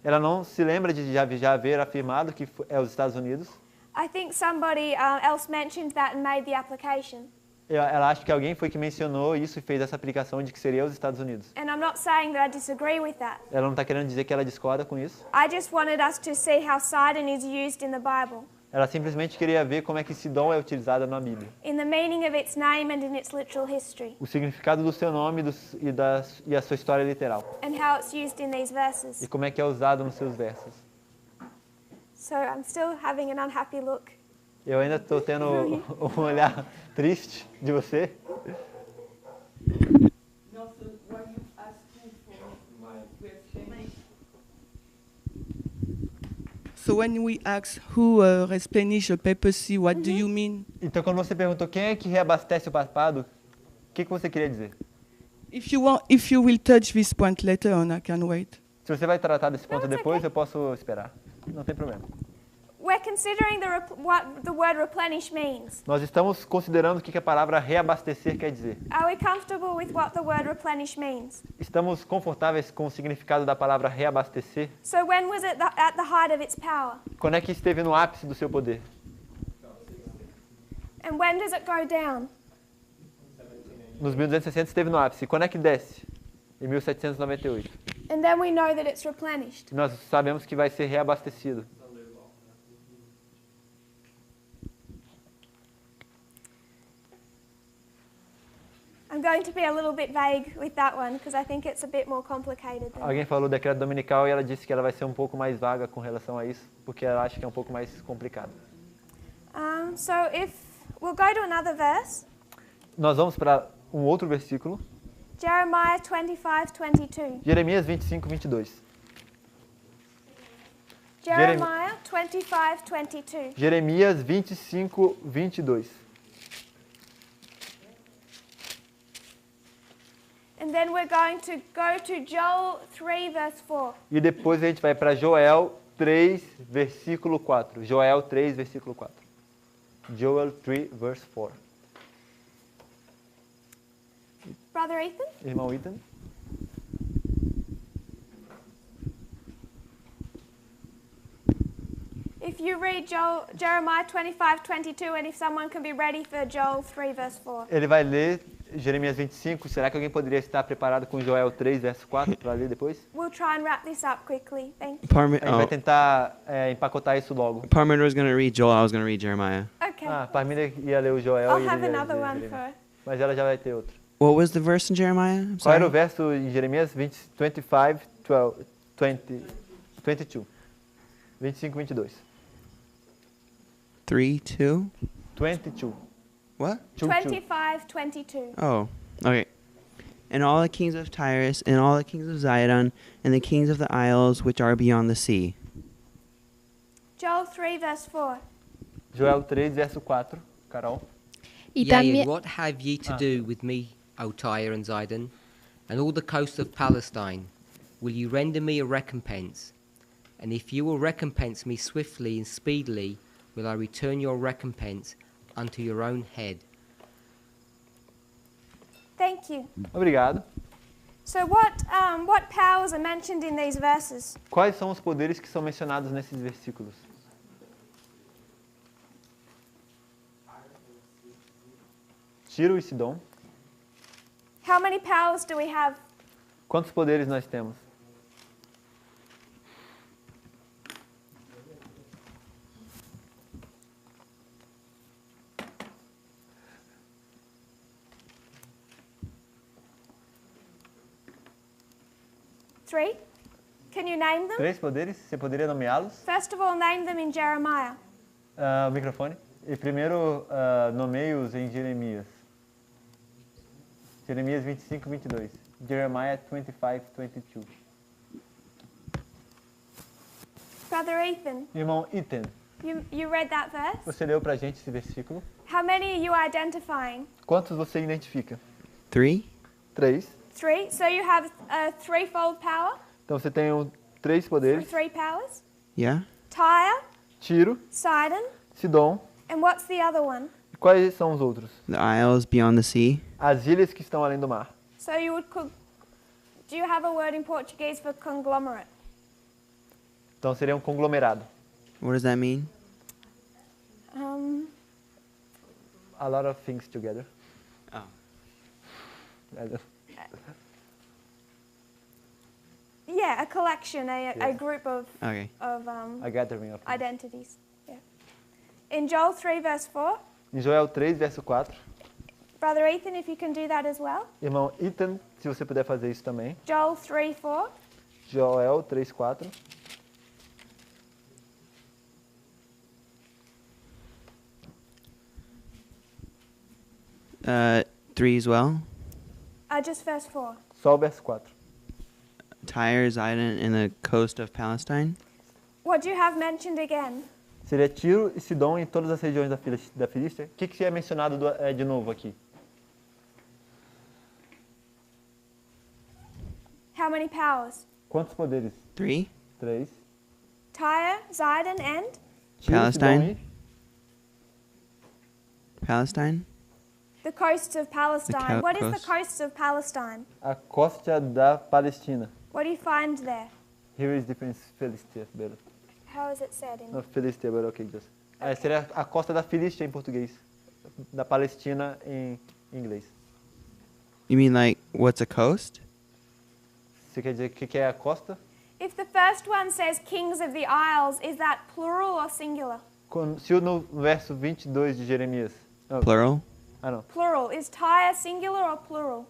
Ela não se lembra de já haver afirmado que é os Estados Unidos. I think somebody else mentioned that and made the application. Ela acha que alguém foi que mencionou isso e fez essa aplicação de que seria os Estados Unidos. And I'm not saying that I disagree with that. Ela não está querendo dizer que ela discorda com isso. I just wanted us to see how Sidon is used in the Bible, Ela simplesmente queria ver como é que Sidom é utilizada na Bíblia. in the meaning of its name and in its literal history, O significado do seu nome e a sua história literal. and how it's used in these verses. E como é que é usado nos seus versos. So I'm still having an unhappy look. Eu ainda estou tendo um olhar triste de você. So when we ask who replenish the papacy, what do you mean? Então, quando você perguntou quem é que reabastece o papado, o que você queria dizer? If you will touch this point later on, I can wait. Se você vai tratar desse ponto depois, eu posso esperar. Não tem problema. We're considering what the word replenish means. Nós estamos considerando o que a palavra reabastecer quer dizer. Are we comfortable with what the word replenish means? Estamos confortáveis com o significado da palavra reabastecer? So when was it at the height of its power? Quando é que esteve no ápice do seu poder? And when does it go down? Nos 1260 esteve no ápice. Quando é que desce? Em 1798. And then we know that it's replenished. Nós sabemos que vai ser reabastecido. I'm going to be a little bit vague with that one because I think it's a bit more complicated than Alguém falou decreto dominical e ela disse que ela vai ser um pouco mais vaga com relação a isso, porque ela acha que é um pouco mais complicado. So if we'll go to another verse, Nós vamos para um outro versículo, Jeremiah 25:22. Jeremias 25, 22. Jeremiah 25:22. Jeremias 25, 22. And then we're going to go to Joel 3 verse 4. E depois a gente vai para Joel 3, versículo 4. Joel 3, versículo 4. Joel 3, verse 4. Brother Ethan? Irmão Ethan? If you read Jeremiah 25:22 and if someone can be ready for Joel 3 verse 4. Ele vai ler Jeremias 25. Será que alguém poderia estar preparado com Joel 3, verso 4 para ler depois? We'll try and wrap this up quickly. Thank you. A gente vai tentar empacotar isso logo. Parminder was going to read Joel, I was going to read Jeremiah. Okay. Parminder ia ler o Joel I'll e have ele ia another ler one Jeremias. for Mas ela já vai ter outro. What was the verse in Jeremiah? I'm Qual era sorry. o verso em Jeremias 25, 12, 20, 22? 25, 22. 3, 2? 22. What? 25:22. Oh, okay. And all the kings of Tyrus, and all the kings of Zidon, and the kings of the isles which are beyond the sea. Joel 3 verse 4. Joel 3, verso 4. Carol. Yea, and what have ye to do with me, O Tyre and Zidon, and all the coast of Palestine? Will you render me a recompense? And if you will recompense me swiftly and speedily, will I return your recompense unto your own head. Thank you. Obrigado. So what powers are mentioned in these verses? Quais são os poderes que são mencionados nesses versículos? Tiro e Sidom. How many powers do we have? Quantos poderes nós temos? Three? Can you name them? 3 poderes? Você poderia nomeá-los? First of all, name them in Jeremiah. O microfone. E primeiro, nomeie-os em Jeremias. Jeremias 25, 22. Jeremiah 25, 22. Brother Ethan, Irmão Ethan, you read that verse? você leu pra gente esse versículo. How many are you identifying? Quantos você identifica? 3. 3. 3. So you have a threefold power? Então você tem 3 poderes. Three powers? Yeah. Tyre, Tiro, Sidon, Sidom. and what's the other one? E quais são os outros? The isles beyond the sea. As ilhas que estão além do mar. So you would do you have a word in Portuguese for conglomerate? Então seria um conglomerado. What does that mean? A lot of things together. Oh. Yeah, a collection, a group of Okay. A gathering of. identities. Yeah. In Joel 3 verse 4, Em Joel 3, verso 4. Brother Ethan, if you can do that as well. Irmão Ethan, se você puder fazer isso também. Joel 3 4. Joel 3, 4. Uh, 3 as well. Just verse 4. Só o verso 4. Tyre, Zidon, and the coast of Palestine. What do you have mentioned again? Seria Tiro e Sidom em todas as regiões da Filístia. O que é mencionado de novo aqui? How many powers? Quantos poderes? 3. 3. Tyre, Zidon, and? Tiro, Palestine. Sidom Palestine. The coasts of Palestine. What is the coast. coasts of Palestine? e a costa da Palestina. What do you find there? Here is different Philistia, better. How is it said in? No, Philistia, but okay, just. Seria a costa da Filístia em português. Da Palestina em inglês. You mean like what's a coast? Você quer dizer o que é a costa? If the first one says kings of the isles, is that plural or singular? Se no verso 22 de Jeremias. Plural. Ah, não. Plural. Is Tyre singular or plural?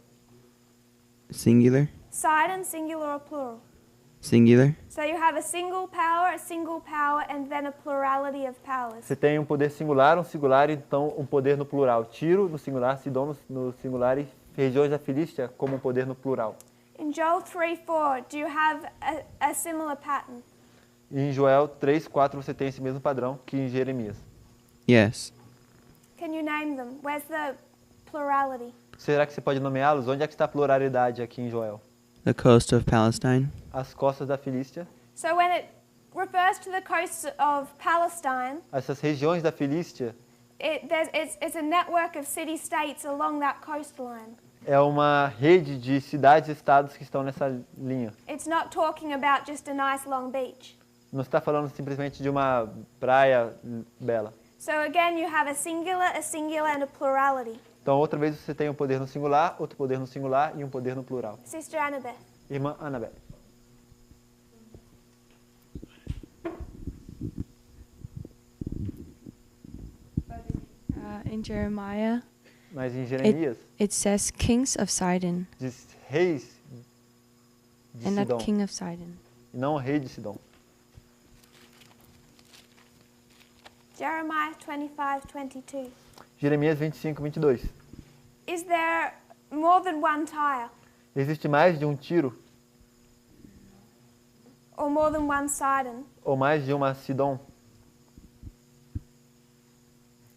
Singular. Sidon singular or plural? Singular. So you have a single power, and then a plurality of powers. Você tem um poder singular, então um poder no plural. Tiro no singular, Sidom no singular e regiões da Filístia como um poder no plural. In Joel 3:4, do you have a similar pattern? E em Joel 3, 4 você tem esse mesmo padrão que em Jeremias. Yes. Can you name them? Where's the plurality? Será que você pode nomeá-los? Onde é que está a pluralidade aqui em Joel? The coast of Palestine. As costas da Filístia. So when it refers to the coasts of Palestine, Essas regiões da Filístia it's a network of city-states along that coastline. é uma rede de cidades e estados que estão nessa linha. It's not talking about just a nice long beach. Não está falando simplesmente de uma praia bela. So again, you have a singular, and a plurality. Então, outra vez você tem um poder no singular, outro poder no singular e um poder no plural. Sister Annabeth. Irmã Annabeth. In Jeremiah, Mas em Jeremias, it says kings of Sidon, diz reis de and Sidom, not king of Sidon. e não rei de Sidom. Jeremiah 25:22. Jeremias 25, 22. Is there more than one Tyre Existe mais de um Tiro or more than one Sidon? ou mais de uma Sidom?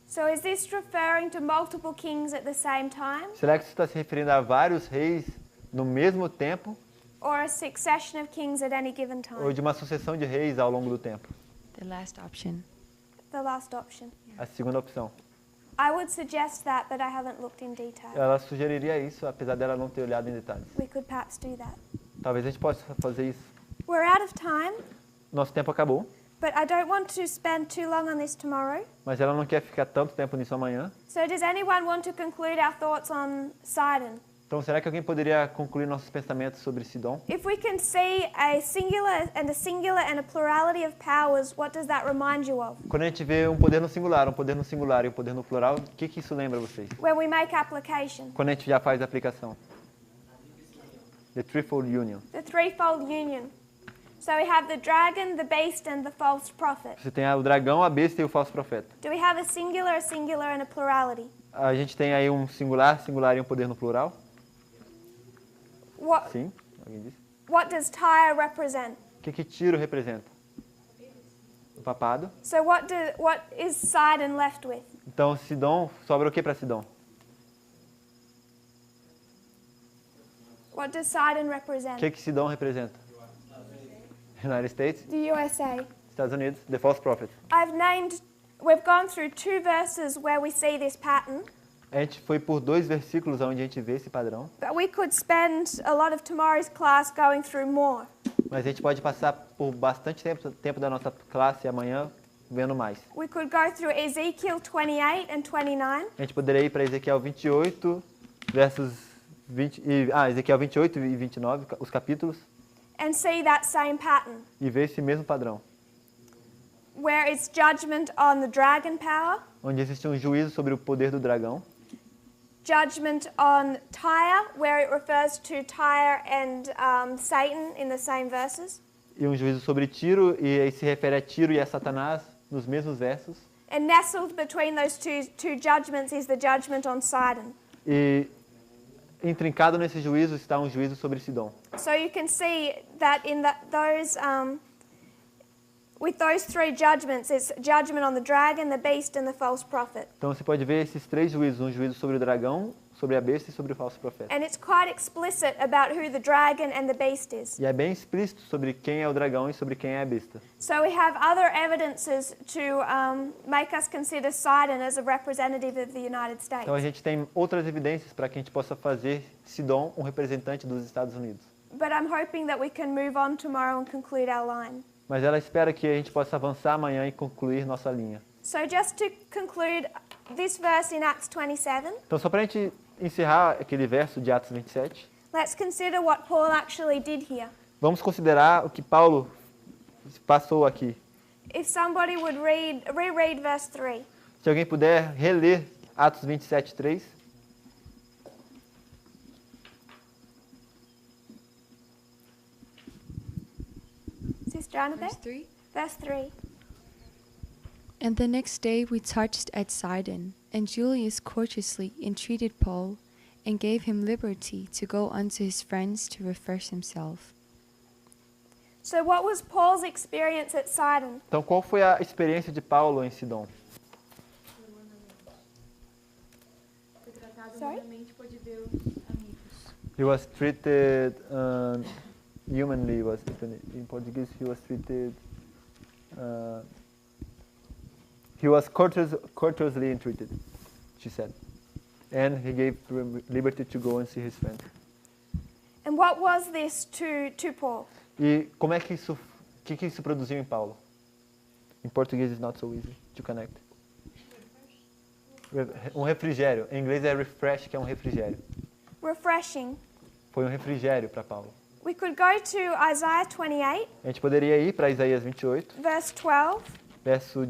So is this referring to multiple kings at the same time, Será que isso está se referindo a vários reis no mesmo tempo or a succession of kings at any given time? ou de uma sucessão de reis ao longo do tempo? The last option. The last option. A segunda opção. I would suggest that, but I haven't looked in detail. Ela sugeriria isso, apesar dela não ter olhado em detalhes. We could perhaps do that. Talvez a gente possa fazer isso. We're out of time, Nosso tempo acabou, but I don't want to spend too long on this tomorrow. mas ela não quer ficar tanto tempo nisso amanhã. So does anyone want to conclude our thoughts on Sidon? Então, será que alguém poderia concluir nossos pensamentos sobre Sidom? If we can see a singular and a plurality of powers, what does that remind you of? Quando a gente vê um poder no singular e um poder no plural, o que isso lembra vocês? When we make application. Quando a gente já faz a aplicação. The threefold union. The threefold union. So we have the dragon, the beast, and the false prophet. Você tem o dragão, a besta e o falso profeta. Do we have a singular, and a plurality? A gente tem aí um singular e um poder no plural? What, Sim, alguém disse. what does Tyre represent? O que Tiro representa? O papado. So what is Sidon left with? Então, Sidom, sobra o que para Sidom? What does Sidon O represent? que Sidom representa? United States, The USA. Estados Unidos, the false prophet. We've gone through 2 verses where we see this pattern. A gente foi por 2 versículos onde a gente vê esse padrão, But we could spend a lot of tomorrow's class going through more. mas a gente pode passar por bastante tempo da nossa classe amanhã vendo mais. We could go through Ezekiel 28 and 29. A gente poderia ir para Ezequiel 28, versos 20, Ezequiel 28 e 29, os capítulos, And see that same pattern, e ver esse mesmo padrão, where it's judgment on the dragon power, onde existe um juízo sobre o poder do dragão, judgment on Tyre, where it refers to Tyre and Satan in the same verses, e um juízo sobre Tiro, e aí se refere a Tiro e a Satanás nos mesmos versos, and nestled between those two judgments is the judgment on Sidon. e intrincado nesse juízo está um juízo sobre Sidom. So you can see that in with those 3 judgments, it's judgment on the dragon, the beast, and the false prophet. Então você pode ver esses 3 juízos, um juízo sobre o dragão, sobre a besta e sobre o falso profeta. And it's quite explicit about who the dragon and the beast is. E é bem explícito sobre quem é o dragão e sobre quem é a besta. So we have other evidences to make us consider Sidon as a representative of the United States. Então a gente tem outras evidências para que a gente possa fazer Sidom um representante dos Estados Unidos. But I'm hoping that we can move on tomorrow and conclude our line. Mas ela espera que a gente possa avançar amanhã e concluir nossa linha. So just to conclude this verse in Acts 27, Então só para a gente encerrar aquele verso de Atos 27, let's consider what Paul actually did here. vamos considerar o que Paulo passou aqui. If somebody would reread verse 3. Se alguém puder reler Atos 27, 3. Is this Jonathan? Verse 3. Verse 3. And the next day we touched at Sidon, and Julius courteously entreated Paul, and gave him liberty to go unto his friends to refresh himself. So what was Paul's experience at Sidon? Então qual foi a experiência de Paulo em Sidom? Sorry? He was treated humanly. In Portuguese, he was treated. He was courteously entreated, she said, and he gave liberty to go and see his friend. And what was this to Paul? E como é que isso, que isso produziu em Paulo? Em português, it's not so easy to connect. Um refrigério. Em inglês é refresh, que é um refrigério. Refreshing. Foi um refrigério para Paulo. We could go to Isaiah 28, A gente poderia ir para Isaías 28, verse 12, verso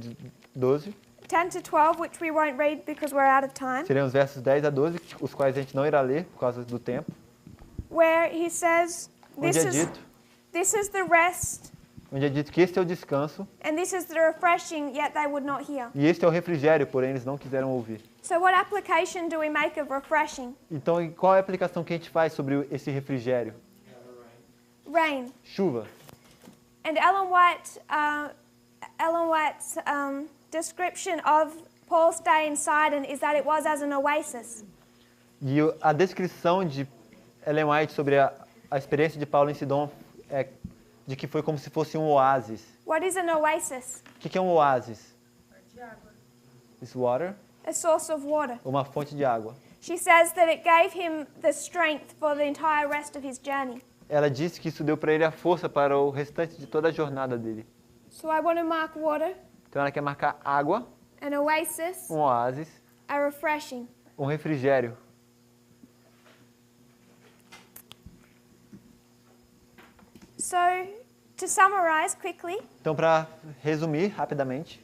12. 10 to 12, which we won't read because we're out of time, Seriam os versos 10 a 12, os quais a gente não irá ler por causa do tempo. where he says, Onde é dito, this is the rest, que este é o descanso and this is the refreshing, yet they would not hear. e este é o refrigério, porém eles não quiseram ouvir. So what application do we make of refreshing? Então, qual é a aplicação que a gente faz sobre esse refrigério? Rain. Chuva. And Ellen White's description of Paul's stay in Sidon is that it was as an oasis. E a descrição de Ellen White sobre a experiência de Paulo em Sidom é de que foi como se fosse um oásis. What is an oasis? O que é um oásis? It's water. a source of water. uma fonte de água. She says that it gave him the strength for the entire rest of his journey. Ela disse que isso deu para ele a força para o restante de toda a jornada dele. So I want to mark water, Então ela quer marcar água, an oasis, um oásis, a refreshing. um refrigério. So, to summarize quickly, Então, para resumir rapidamente,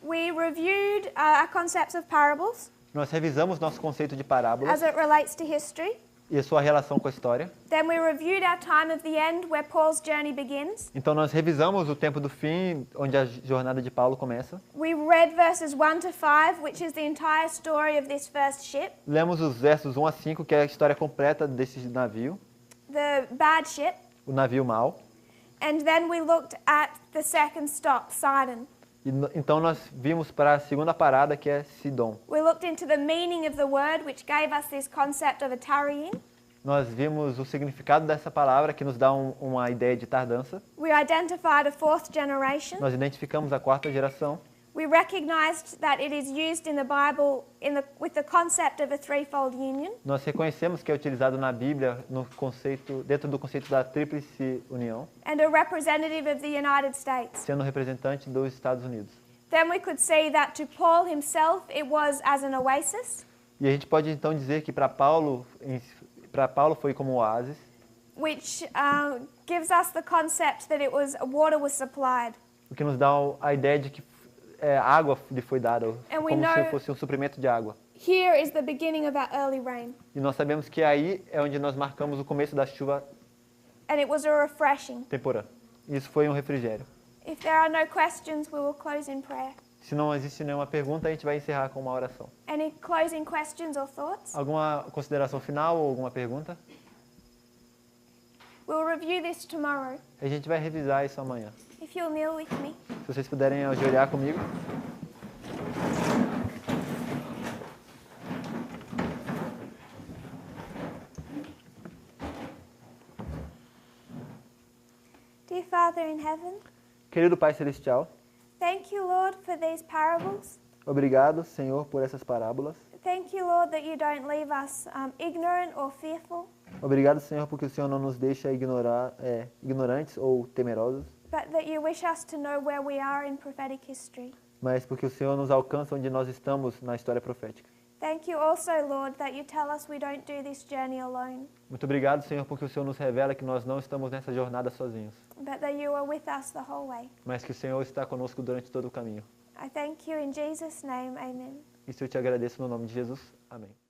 we reviewed our concepts of parables nós revisamos nosso conceito de parábolas as it relates to history. e a sua relação com a história. Then we reviewed our time of the end, where Paul's journey begins. Então nós revisamos o tempo do fim, onde a jornada de Paulo começa. We read verses 1 to 5, which is the entire story of this first ship, Lemos os versos 1 a 5, que é a história completa desse navio, the bad ship. o navio mau. And then we looked at the second stop, Sidon. Então nós vimos para a segunda parada, que é Sidom. We looked into the meaning of the word, which gave us this concept of a tarrying. Nós vimos o significado dessa palavra, que nos dá uma ideia de tardança. We identified a fourth generation. Nós identificamos a quarta geração. We recognized that it is used in the Bible with the concept of a threefold union. Nós reconhecemos que é utilizado na Bíblia dentro do conceito da tríplice união, And a representative of the United States. sendo representante dos Estados Unidos. Then we could see that to Paul himself it was as an oasis, E a gente pode então dizer que para Paulo foi como um oásis, which gives us the concept that water was supplied. o que nos dá a ideia de que água lhe foi dada, And we como se know- fosse um suprimento de água. Here is the beginning of our early rain, E nós sabemos que aí é onde nós marcamos o começo da chuva and it was a refreshing. temporã. Isso foi um refrigério. If there are no questions, we will close in prayer. Se não existe nenhuma pergunta, a gente vai encerrar com uma oração. Any closing questions or thoughts? Alguma consideração final ou alguma pergunta? We'll review this tomorrow. A gente vai revisar isso amanhã. If you'll kneel with me. Se vocês puderem ajoelhar comigo. Dear Father in heaven, Querido Pai Celestial, thank you, Lord, for these parables. obrigado, Senhor, por essas parábolas. Thank you, Lord, that you don't leave us ignorant or fearful, Obrigado, Senhor, porque o Senhor não nos deixa ignorantes ou temerosos, but that you wish us to know where we are in prophetic history. mas porque o Senhor nos alcança onde nós estamos na história profética. Thank you also, Lord, that you tell us we don't do this journey alone, Muito obrigado, Senhor, porque o Senhor nos revela que nós não estamos nessa jornada sozinhos, but that you are with us the whole way. mas que o Senhor está conosco durante todo o caminho. I thank you in Jesus' name, amen. Isso eu te agradeço no nome de Jesus. Amém.